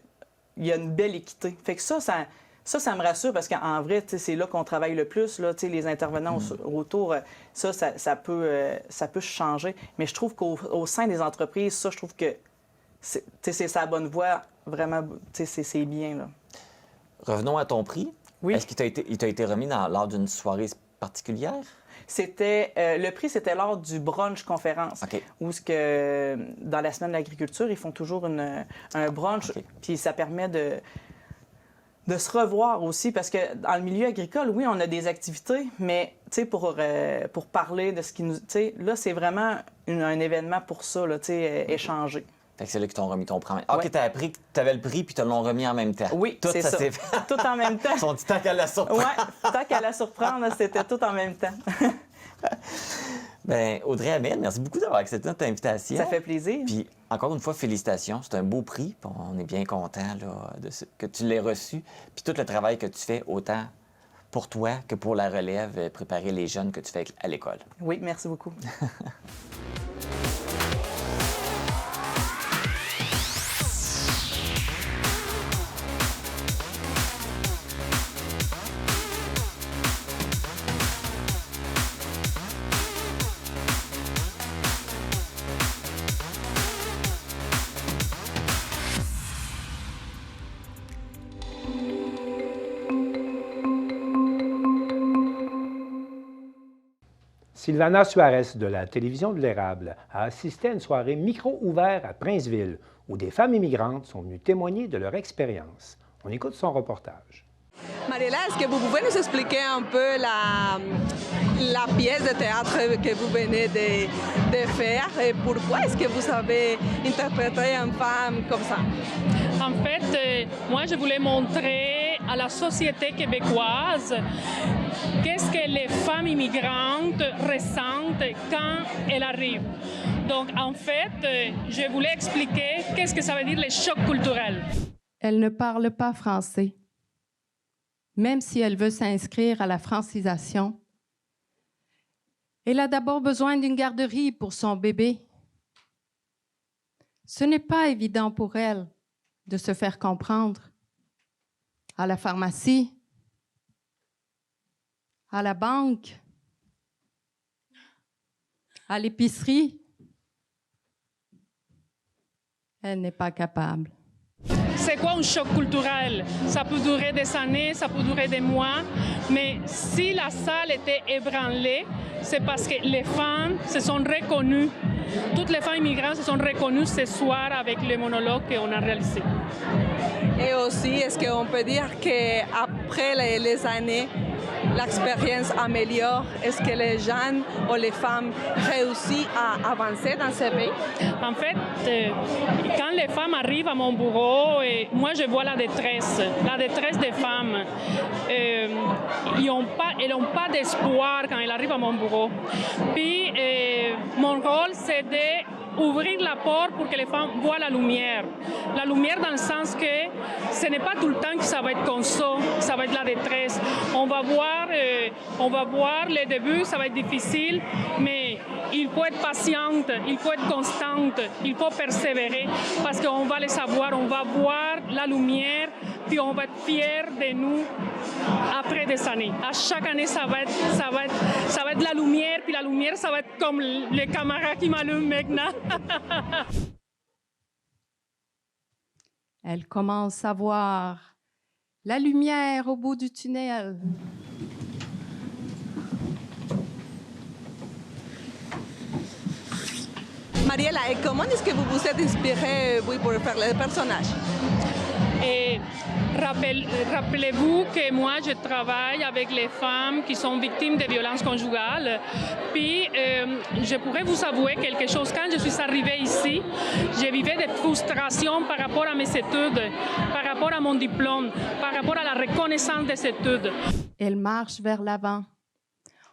y a une belle équité. Fait que ça me rassure parce qu'en vrai, c'est là qu'on travaille le plus. Là, les intervenants autour, ça peut changer. Mais je trouve qu'au sein des entreprises, ça, je trouve que c'est sa bonne voie. Vraiment, c'est bien. Là. Revenons à ton prix. Oui. Est-ce qu'il t'a été remis lors d'une soirée particulière? Le prix, c'était lors du brunch conférence. Okay. Où dans la semaine de l'agriculture, ils font toujours un brunch. Okay. Puis ça permet de se revoir aussi, parce que dans le milieu agricole, oui, on a des activités, mais pour parler de ce qui nous... Là, c'est vraiment un événement pour ça, là, échanger. Fait que c'est là qu'ils t'ont remis ton prix. OK, t'as appris que t'avais le prix, puis te l'ont remis en même temps. Oui, tout c'est ça. S'est fait. Tout en même temps. Ils sont dit tant qu'à la surprendre. Oui, tant qu'à la surprendre, c'était tout en même temps. Bien, Audrey Hamel, merci beaucoup d'avoir accepté notre invitation. Ça fait plaisir. Puis, encore une fois, félicitations. C'est un beau prix. On est bien content que tu l'aies reçu. Puis tout le travail que tu fais, autant pour toi que pour la relève, préparer les jeunes que tu fais à l'école. Oui, merci beaucoup. Sylvana Suarez de la télévision de l'Érable a assisté à une soirée micro ouverte à Princeville où des femmes immigrantes sont venues témoigner de leur expérience. On écoute son reportage. Mariela, est-ce que vous pouvez nous expliquer un peu la pièce de théâtre que vous venez de faire et pourquoi est-ce que vous avez interprété une femme comme ça? En fait, moi, je voulais montrer à la société québécoise qu'est-ce que les femmes immigrantes ressentent quand elles arrivent. Donc, en fait, je voulais expliquer qu'est-ce que ça veut dire les chocs culturels. Elle ne parle pas français. Même si elle veut s'inscrire à la francisation, elle a d'abord besoin d'une garderie pour son bébé. Ce n'est pas évident pour elle de se faire comprendre. À la pharmacie, à la banque, à l'épicerie, elle n'est pas capable. C'est quoi un choc culturel? Ça peut durer des années, ça peut durer des mois, mais si la salle était ébranlée, c'est parce que les femmes se sont reconnues. Toutes les femmes immigrantes se sont reconnues ce soir avec le monologue qu'on a réalisé. Et aussi, est-ce qu'on peut dire que après les années, l'expérience améliore? Est-ce que les jeunes ou les femmes réussissent à avancer dans ce pays? En fait, quand les femmes arrivent à mon bureau, moi je vois la détresse des femmes. Elles n'ont pas d'espoir quand elles arrivent à mon bureau. Puis mon rôle, c'est d'ouvrir la porte pour que les femmes voient la lumière. La lumière dans le sens que ce n'est pas tout le temps que ça va être comme ça va être la détresse. On va voir les débuts, ça va être difficile, mais il faut être patiente, il faut être constante, il faut persévérer parce qu'on va les savoir, on va voir la lumière, puis on va être fiers de nous après des années. À chaque année, ça va être la lumière, puis la lumière, ça va être comme les caméras qui m'allument maintenant. Elle commence à voir la lumière au bout du tunnel. Mariela, et comment est-ce que vous vous êtes inspirée pour faire le personnage? Et rappelez-vous que moi, je travaille avec les femmes qui sont victimes de violences conjugales. Puis, je pourrais vous avouer quelque chose. Quand je suis arrivée ici, je vivais des frustrations par rapport à mes études, par rapport à mon diplôme, par rapport à la reconnaissance des études. Elle marche vers l'avant,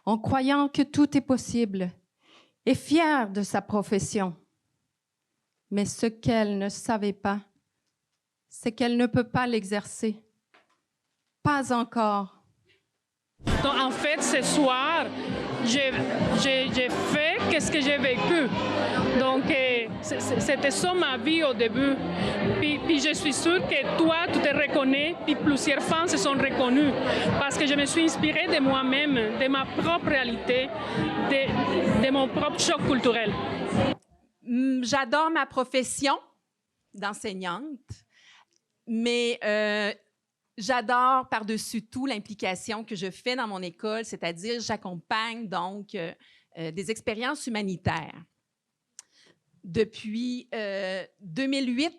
en croyant que tout est possible, et fière de sa profession. Mais ce qu'elle ne savait pas, c'est qu'elle ne peut pas l'exercer. Pas encore. Donc, en fait, ce soir, j'ai fait ce que j'ai vécu. Donc, c'était ça ma vie au début. Puis je suis sûre que toi, tu te reconnais, puis plusieurs femmes se sont reconnues. Parce que je me suis inspirée de moi-même, de ma propre réalité, de mon propre choc culturel. J'adore ma profession d'enseignante. Mais j'adore par-dessus tout l'implication que je fais dans mon école, c'est-à-dire j'accompagne donc des expériences humanitaires. Depuis 2008,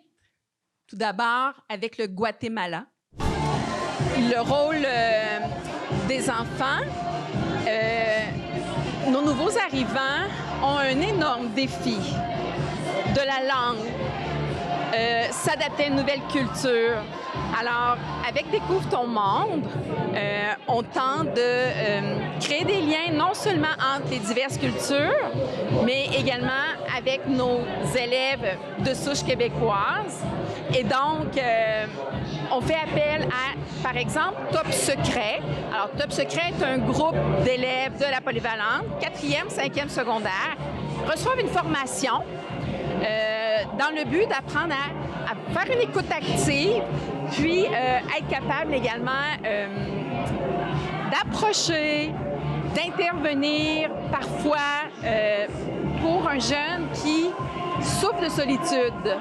tout d'abord avec le Guatemala. Le rôle des enfants, nos nouveaux arrivants ont un énorme défi de la langue. S'adapter à une nouvelle culture. Alors, avec Découvre ton monde, on tente de créer des liens non seulement entre les diverses cultures, mais également avec nos élèves de souche québécoise. Et donc, on fait appel à, par exemple, Top Secret. Alors, Top Secret est un groupe d'élèves de la polyvalente, 4e, 5e secondaire, reçoivent une formation dans le but d'apprendre à faire une écoute active, puis être capable également d'approcher, d'intervenir parfois pour un jeune qui souffre de solitude.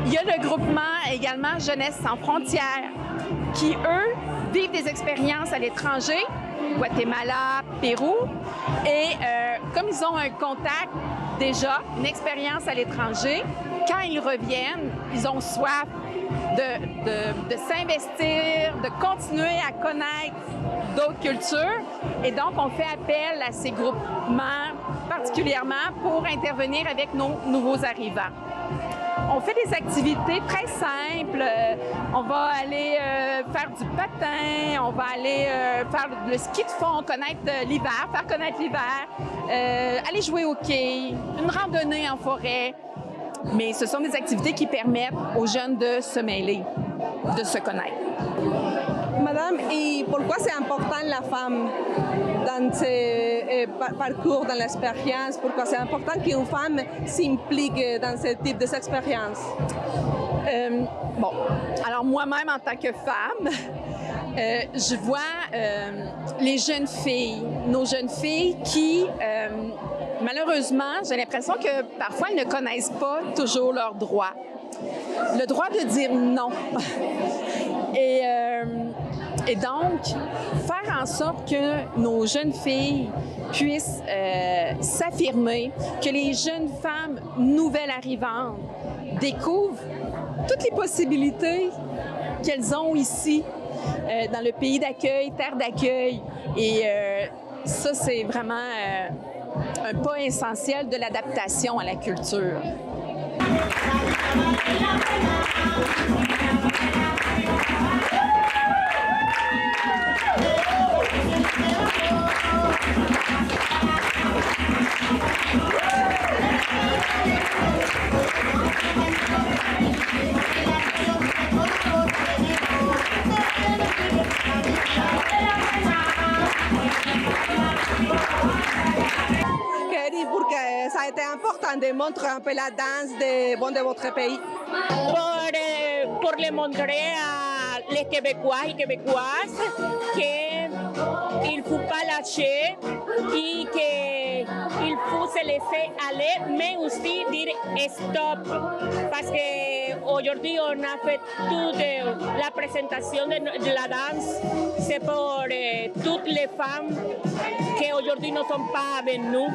Il y a le groupement également Jeunesse sans frontières qui, eux, vivent des expériences à l'étranger, Guatemala, Pérou, et comme ils ont un contact déjà, une expérience à l'étranger, quand ils reviennent, ils ont soif de s'investir, de continuer à connaître d'autres cultures. Et donc, on fait appel à ces groupements particulièrement pour intervenir avec nos nouveaux arrivants. On fait des activités très simples. On va aller faire du patin, on va aller faire le ski de fond, connaître l'hiver, faire connaître l'hiver, aller jouer au quai, une randonnée en forêt. Mais ce sont des activités qui permettent aux jeunes de se mêler, de se connaître. Madame, et pourquoi c'est important la femme dans ce parcours, dans l'expérience? Pourquoi c'est important qu'une femme s'implique dans ce type d'expérience? Bon, alors moi-même en tant que femme, je vois les jeunes filles, nos jeunes filles qui, malheureusement, j'ai l'impression que parfois elles ne connaissent pas toujours leurs droits. Le droit de dire non. Et donc, faire en sorte que nos jeunes filles puissent s'affirmer, que les jeunes femmes nouvelles arrivantes découvrent toutes les possibilités qu'elles ont ici. dans le pays d'accueil, terre d'accueil. Et ça, c'est vraiment un pas essentiel de l'adaptation à la culture. Porque ça a été important de montrer un peu la danse de votre pays. Por le montrer à les Québécois et Québécoises qu'il ne faut pas lâcher et qu'il faut se laisser aller, mais aussi dire stop. Parce qu'aujourd'hui, on a fait toute la présentation de la danse. C'est pour toutes les femmes qui aujourd'hui ne sont pas avec nous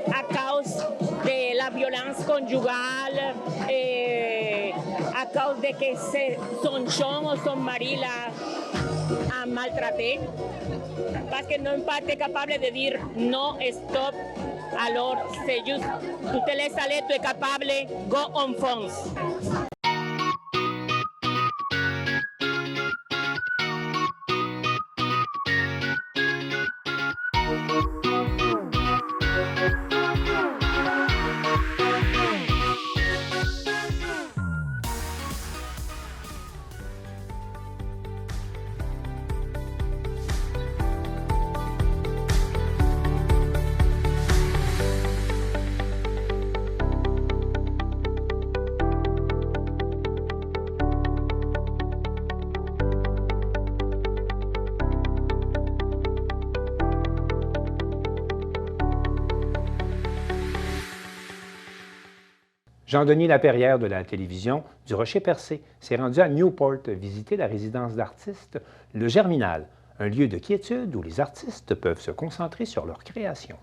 à cause de la violence conjugale et à cause de que son chum ou son mari l'a maltraité. Parce que n'ont pas été capables de dire non, stop. Alors, c'est juste, tu te laisses aller, tu es capable, go, on fonce. Jean-Denis Laperrière de la télévision du Rocher-Percé s'est rendu à Newport visiter la résidence d'artistes Le Germinal, un lieu de quiétude où les artistes peuvent se concentrer sur leur création.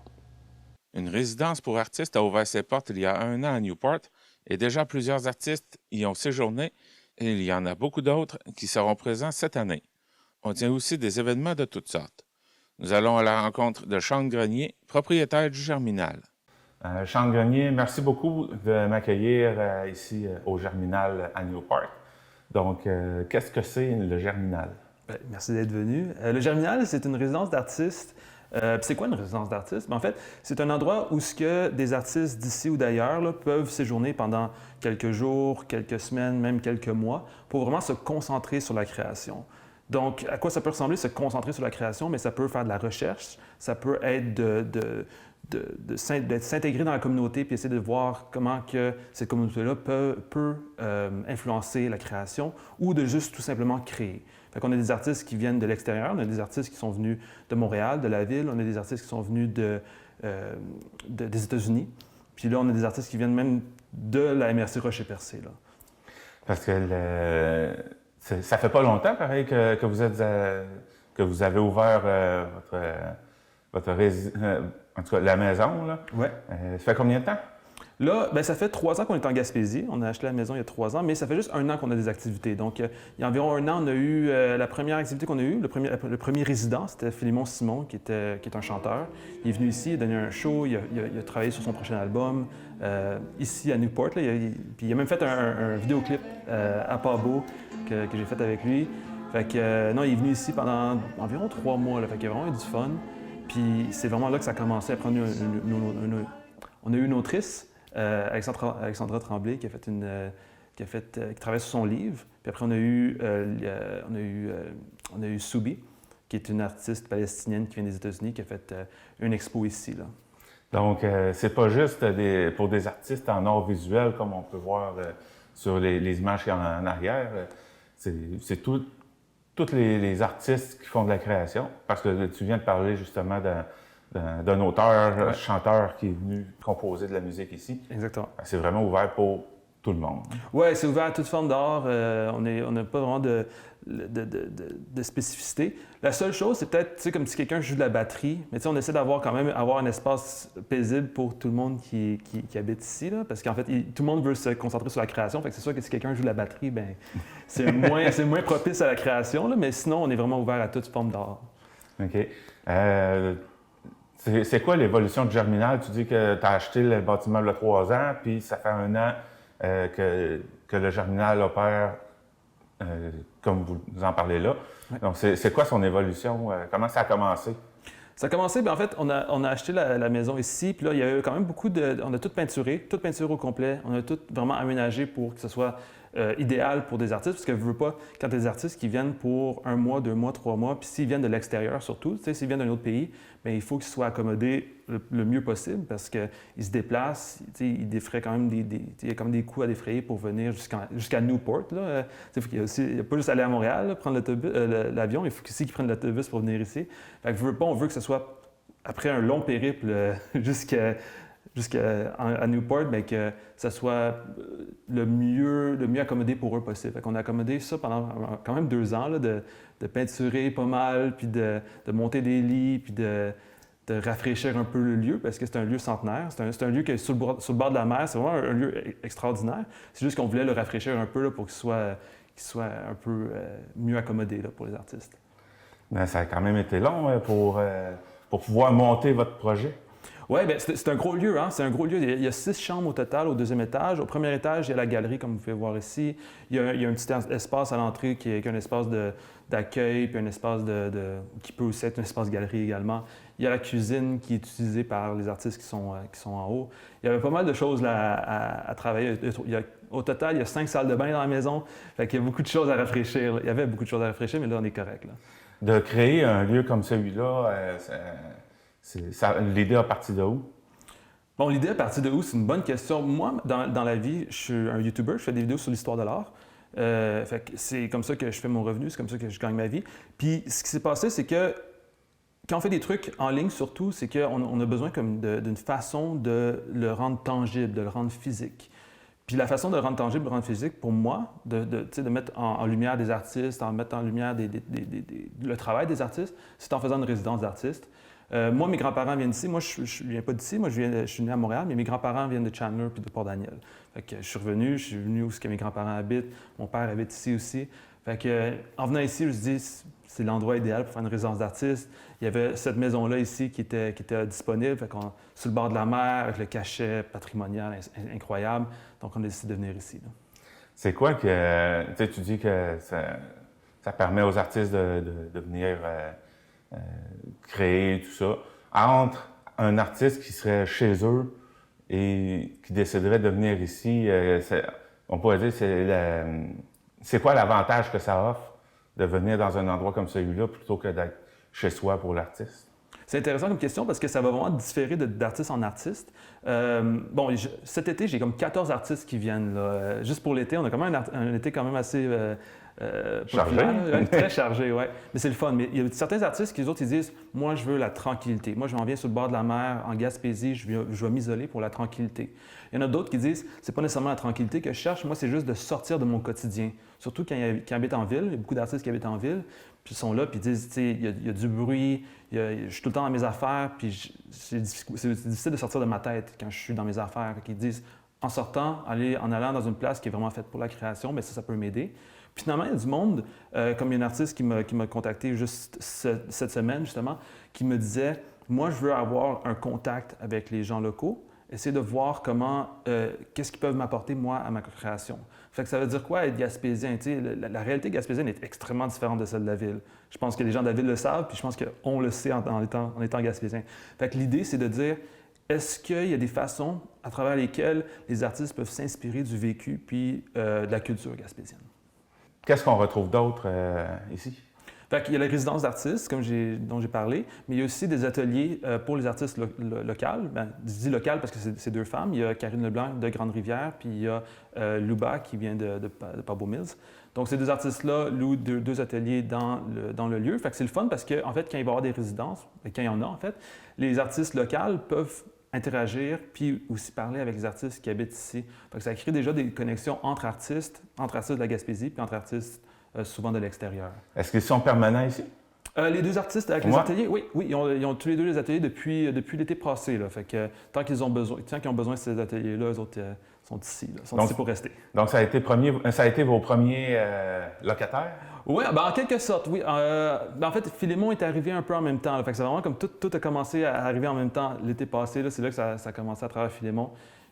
Une résidence pour artistes a ouvert ses portes il y a 1 an à Newport et déjà plusieurs artistes y ont séjourné et il y en a beaucoup d'autres qui seront présents cette année. On tient aussi des événements de toutes sortes. Nous allons à la rencontre de Sean Grenier, propriétaire du Germinal. Sean Grenier, merci beaucoup de m'accueillir ici au Germinal à Newport. Donc, qu'est-ce que c'est le Germinal? Merci d'être venu. Le Germinal, c'est une résidence d'artistes. C'est quoi une résidence d'artistes? En fait, c'est un endroit où des artistes d'ici ou d'ailleurs peuvent séjourner pendant quelques jours, quelques semaines, même quelques mois, pour vraiment se concentrer sur la création. Donc, à quoi ça peut ressembler, se concentrer sur la création? Mais ça peut faire de la recherche, ça peut être de s'intégrer dans la communauté puis essayer de voir comment que cette communauté-là peut influencer la création ou de juste tout simplement créer. Fait qu'on a des artistes qui viennent de l'extérieur, on a des artistes qui sont venus de Montréal, de la ville, on a des artistes qui sont venus des États-Unis, puis là, on a des artistes qui viennent même de la MRC Rocher-Percé. Parce que ça fait pas longtemps, pareil, que vous avez ouvert en tout cas, la maison, là. Ouais. Ça fait combien de temps? Là, ça fait 3 ans qu'on est en Gaspésie. On a acheté la maison il y a 3 ans, mais ça fait juste 1 an qu'on a des activités. Donc, il y a environ 1 an, on a eu la première activité qu'on a eue. Le premier résident, c'était Philémon Simon, qui est un chanteur. Il est venu ici, il a donné un show, il a travaillé sur son prochain album ici à Newport. Là, puis il a même fait un vidéoclip à Pabo que j'ai fait avec lui. Fait que, non, il est venu ici pendant environ 3 mois. Là, fait qu'il a vraiment eu du fun. Puis c'est vraiment là que ça a commencé. Après, on a eu une autrice, Alexandra Tremblay, qui travaille sur son livre. Puis après, on a eu Soubi, qui est une artiste palestinienne qui vient des États-Unis, qui a fait une expo ici. Là. Donc, c'est pas juste pour des artistes en art visuel, comme on peut voir sur les images qu'il y a en arrière. C'est tous les artistes qui font de la création, parce que tu viens de parler justement d'un auteur, chanteur qui est venu composer de la musique ici. Exactement. C'est vraiment ouvert pour tout le monde. Oui, c'est ouvert à toute forme d'art. On n'a pas vraiment de spécificité. La seule chose, c'est peut-être, tu sais, comme si quelqu'un joue de la batterie, mais tu sais, on essaie d'avoir quand même un espace paisible pour tout le monde qui habite ici, là, parce qu'en fait, tout le monde veut se concentrer sur la création. Fait que c'est sûr que si quelqu'un joue de la batterie, ben c'est moins propice à la création, là, mais sinon, on est vraiment ouvert à toute forme d'art. OK. C'est quoi l'évolution du Germinal? Tu dis que tu as acheté le bâtiment il y a 3 ans, puis ça fait 1 an que le Germinal opère comme vous en parlez là. Ouais. Donc, c'est quoi son évolution? Comment ça a commencé? Ça a commencé, bien, en fait, on a acheté la maison ici, puis là, il y a eu quand même on a tout peinturé au complet. On a tout vraiment aménagé pour que ce soit idéal pour des artistes, parce que je veux pas, quand des artistes qui viennent pour 1 mois, 2 mois, 3 mois, puis s'ils viennent de l'extérieur surtout, tu sais, s'ils viennent d'un autre pays, bien, il faut qu'ils soient accommodés le mieux possible, parce qu'ils se déplacent, tu sais, ils défraient quand même il y a quand même des coûts à défrayer pour venir jusqu'à Newport, là. Il n'y a pas juste aller à Montréal, là, prendre l'avion, il faut aussi qu'ils prennent l'autobus pour venir ici. Fait que on veut que ce soit, après un long périple jusqu'à Newport, bien, que ça soit le mieux accommodé pour eux possible. Fait qu'on a accommodé ça pendant quand même 2 ans, là, de peinturer pas mal, puis de monter des lits, puis de rafraîchir un peu le lieu, parce que c'est un lieu centenaire. C'est un lieu qui est sur le bord de la mer. C'est vraiment un lieu extraordinaire. C'est juste qu'on voulait le rafraîchir un peu là, pour qu'il soit un peu mieux accommodé là, pour les artistes. Bien, ça a quand même été long pour pouvoir monter votre projet. Oui, bien, c'est un gros lieu. Hein? C'est un gros lieu. Il y a 6 chambres au total au 2e étage. Au 1er étage, il y a la galerie, comme vous pouvez voir ici. Il y a un petit espace à l'entrée qui est un espace d'accueil, puis un espace qui peut aussi être un espace galerie également. Il y a la cuisine qui est utilisée par les artistes qui sont en haut. Il y avait pas mal de choses là, à travailler. Au total, il y a 5 salles de bain dans la maison. Fait qu'il y a beaucoup de choses à rafraîchir. Il y avait beaucoup de choses à rafraîchir, mais là, on est correct. Là. De créer un lieu comme celui-là, l'idée a parti de où? Bon, l'idée a parti de où? C'est une bonne question. Moi, dans la vie, je suis un YouTuber, je fais des vidéos sur l'histoire de l'art. Fait que c'est comme ça que je fais mon revenu, c'est comme ça que je gagne ma vie. Puis ce qui s'est passé, c'est que quand on fait des trucs en ligne, surtout, c'est qu'on a besoin comme d'une façon de le rendre tangible, de le rendre physique. Puis la façon de le rendre tangible, de le rendre physique, pour moi, de mettre en lumière des artistes, en mettre en lumière le travail des artistes, c'est en faisant une résidence d'artistes. Moi, mes grands-parents viennent d'ici. Moi, je ne viens pas d'ici. Moi, je suis né à Montréal, mais mes grands-parents viennent de Chandler puis de Port-Daniel. Fait que je suis venu où mes grands-parents habitent. Mon père habite ici aussi. Fait que, en venant ici, je me suis dit, c'est l'endroit idéal pour faire une résidence d'artiste. Il y avait cette maison-là ici qui était disponible, fait sur le bord de la mer, avec le cachet patrimonial incroyable. Donc, on a décidé de venir ici. Là. C'est quoi que... Tu dis que ça permet aux artistes de venir créer tout ça. Entre un artiste qui serait chez eux et qui déciderait de venir ici, on pourrait dire, c'est quoi l'avantage que ça offre de venir dans un endroit comme celui-là plutôt que d'être chez soi pour l'artiste? C'est intéressant comme question parce que ça va vraiment différer d'artiste en artiste. Cet été, j'ai comme 14 artistes qui viennent. Là. Juste pour l'été, on a quand même un été quand même assez chargé. Très chargé, oui. Mais c'est le fun. Mais il y a certains artistes qui, eux autres, ils disent « Moi, je veux la tranquillité. Moi, je m'en viens sur le bord de la mer, en Gaspésie, je vais m'isoler pour la tranquillité. » Il y en a d'autres qui disent « C'est pas nécessairement la tranquillité que je cherche. Moi, c'est juste de sortir de mon quotidien. » Surtout quand ils habitent en ville. Il y a beaucoup d'artistes qui habitent en ville. Puis ils sont là, puis ils disent, tu sais, il y a du bruit, je suis tout le temps dans mes affaires, puis c'est difficile de sortir de ma tête quand je suis dans mes affaires. Ils disent, en sortant, en allant dans une place qui est vraiment faite pour la création, bien ça peut m'aider. Puis finalement, il y a du monde, comme il y a une artiste qui m'a contacté juste cette semaine, justement, qui me disait, moi, je veux avoir un contact avec les gens locaux, essayer de voir qu'est-ce qu'ils peuvent m'apporter, moi, à ma création. Fait que ça veut dire quoi être gaspésien? La réalité gaspésienne est extrêmement différente de celle de la ville. Je pense que les gens de la ville le savent, puis je pense qu'on le sait en étant gaspésien. Fait que l'idée, c'est de dire, est-ce qu'il y a des façons à travers lesquelles les artistes peuvent s'inspirer du vécu puis de la culture gaspésienne? Qu'est-ce qu'on retrouve d'autre ici? Fait qu'il y a la résidence d'artistes, dont j'ai parlé, mais il y a aussi des ateliers pour les artistes locaux. Je dis local parce que c'est 2 femmes. Il y a Karine Leblanc de Grande-Rivière, puis il y a Luba qui vient de Pabot Mills. Donc, ces 2 artistes-là louent 2 ateliers dans le lieu. Fait que c'est le fun parce que, en fait, quand il va y avoir des résidences, quand il y en a, en fait, les artistes locaux peuvent interagir, puis aussi parler avec les artistes qui habitent ici. Fait que ça crée déjà des connexions entre artistes de la Gaspésie, puis entre artistes souvent de l'extérieur. Est-ce qu'ils sont permanents ici? Les deux artistes avec les ateliers, oui, ils ont tous les deux les ateliers depuis l'été passé. Là. Fait que tant qu'ils ont besoin de ces ateliers-là, eux autres sont ici, ici pour rester. Donc ça a été vos premiers locataires? Oui, ben, en quelque sorte, oui. En fait, Philémon est arrivé un peu en même temps. Là. Fait que c'est vraiment comme tout a commencé à arriver en même temps l'été passé. Là. C'est là que ça a commencé à travers Philémon.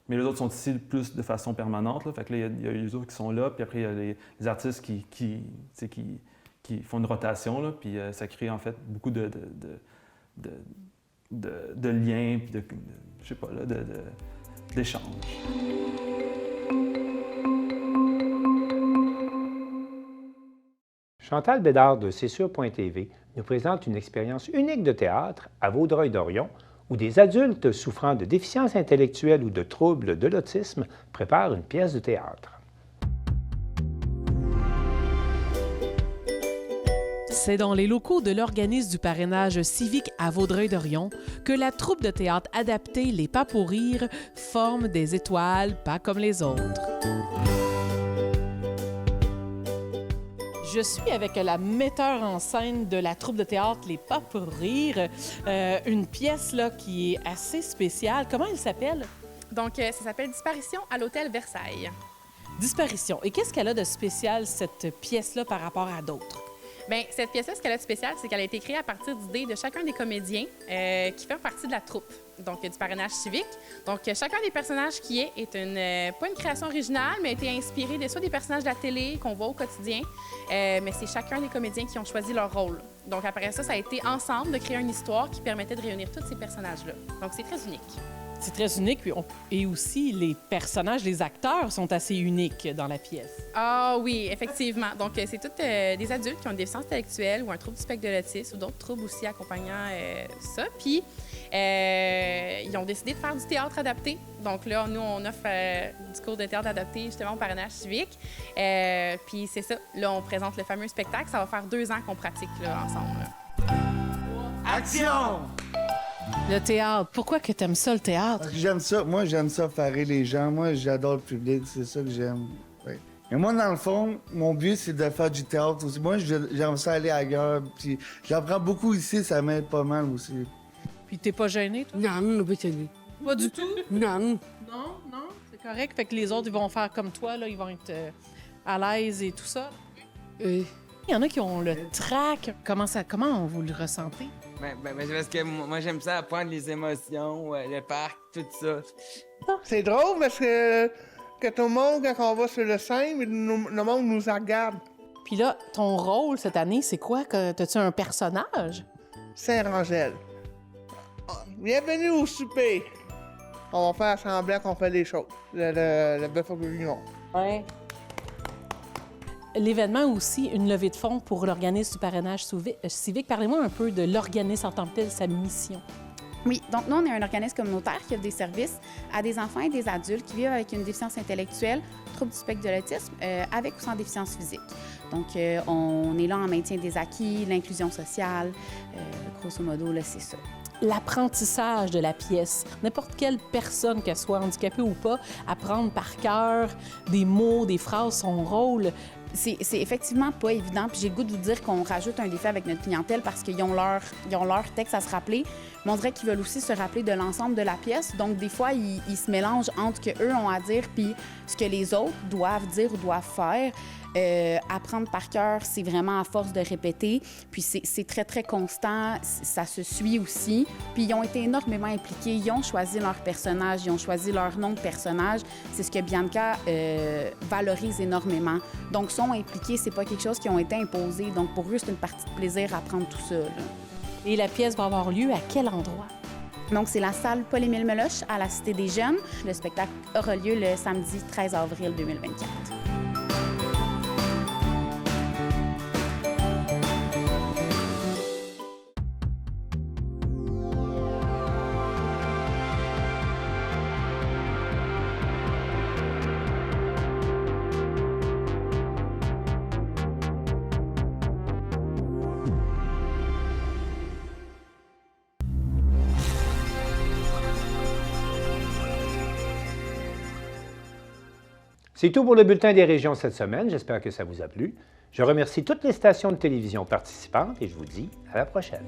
Mais les autres sont ici plus de façon permanente. Là. Fait que là, il y a les autres qui sont là, puis après, il y a les artistes qui font une rotation, là, puis ça crée en fait beaucoup de liens, puis je sais pas, là, d'échanges. Chantal Bédard de C'est sûr.tv nous présente une expérience unique de théâtre à Vaudreuil-Dorion, où des adultes souffrant de déficience intellectuelle ou de troubles de l'autisme préparent une pièce de théâtre. C'est dans les locaux de l'organisme du parrainage civique à Vaudreuil-Dorion que la troupe de théâtre adaptée Les Pas pour rire forme des étoiles pas comme les autres. Je suis avec la metteur en scène de la troupe de théâtre Les Pas pour rire, une pièce là, qui est assez spéciale. Comment elle s'appelle? Donc, ça s'appelle Disparition à l'Hôtel Versailles. Disparition. Et qu'est-ce qu'elle a de spécial, cette pièce-là, par rapport à d'autres? Bien, cette pièce-là, ce qu'elle a de spécial, c'est qu'elle a été créée à partir d'idées de chacun des comédiens qui fait partie de la troupe, donc du parrainage civique. Donc, chacun des personnages qui est pas une création originale, mais a été inspiré soit des personnages de la télé qu'on voit au quotidien, mais c'est chacun des comédiens qui ont choisi leur rôle. Donc, après ça, ça a été ensemble de créer une histoire qui permettait de réunir tous ces personnages-là. Donc, c'est très unique. C'est très unique, et aussi les personnages, les acteurs sont assez uniques dans la pièce. Ah oui, effectivement. Donc, c'est tous des adultes qui ont une déficience intellectuelle ou un trouble du spectre de l'autisme ou d'autres troubles aussi accompagnant ça. Puis, ils ont décidé de faire du théâtre adapté. Donc là, nous, on offre du cours de théâtre adapté justement au parrainage civique. Puis c'est ça, là, on présente le fameux spectacle. Ça va faire 2 ans qu'on pratique là, ensemble. Là. Action! Le théâtre. Pourquoi que tu aimes ça, le théâtre? J'aime ça. Moi, j'aime ça faire rire les gens. Moi, j'adore le public. C'est ça que j'aime. Ouais. Mais moi, dans le fond, mon but, c'est de faire du théâtre aussi. Moi, j'aime ça aller ailleurs. Puis j'apprends beaucoup ici. Ça m'aide pas mal aussi. Puis t'es pas gêné, toi? Non, pas gêné. Pas du tout? Non. Non, c'est correct. Fait que les autres, ils vont faire comme toi, là. Ils vont être à l'aise et tout ça. Oui. Il y en a qui ont le trac. Comment vous le ressentez? Ben, c'est parce que moi, j'aime ça apprendre les émotions, le parc, tout ça. C'est drôle parce que tout le monde, quand on va sur le scène, le monde nous regarde. Puis là, ton rôle cette année, c'est quoi? T'as-tu un personnage? Saint-Rangel. Bienvenue au souper. On va faire semblant qu'on fait des choses. Le bœuf au bourguignon. Ouais. L'événement aussi, une levée de fonds pour l'organisme du parrainage civique. Parlez-moi un peu de l'organisme en tant que tel, sa mission. Oui, donc nous, on est un organisme communautaire qui offre des services à des enfants et des adultes qui vivent avec une déficience intellectuelle, trouble du spectre de l'autisme, avec ou sans déficience physique. Donc, on est là en maintien des acquis, l'inclusion sociale, grosso modo, là, c'est ça. L'apprentissage de la pièce. N'importe quelle personne, qu'elle soit handicapée ou pas, apprendre par cœur des mots, des phrases, son rôle. C'est effectivement pas évident. Puis j'ai le goût de vous dire qu'on rajoute un défi avec notre clientèle parce qu'ils ont leur texte à se rappeler. Mais on dirait qu'ils veulent aussi se rappeler de l'ensemble de la pièce. Donc, des fois, ils se mélangent entre ce qu'eux ont à dire puis ce que les autres doivent dire ou doivent faire. Apprendre par cœur, c'est vraiment à force de répéter. Puis c'est très, très constant. Ça se suit aussi. Puis ils ont été énormément impliqués. Ils ont choisi leur personnage. Ils ont choisi leur nom de personnage. C'est ce que Bianca valorise énormément. Donc, sont impliqués. C'est pas quelque chose qui ont été imposés. Donc, pour eux, c'est une partie de plaisir à apprendre tout ça, là. Et la pièce va avoir lieu à quel endroit? Donc, c'est la salle Paul-Émile Meloche à la Cité des Jeunes. Le spectacle aura lieu le samedi 13 avril 2024. C'est tout pour le Bulletin des régions cette semaine. J'espère que ça vous a plu. Je remercie toutes les stations de télévision participantes et je vous dis à la prochaine.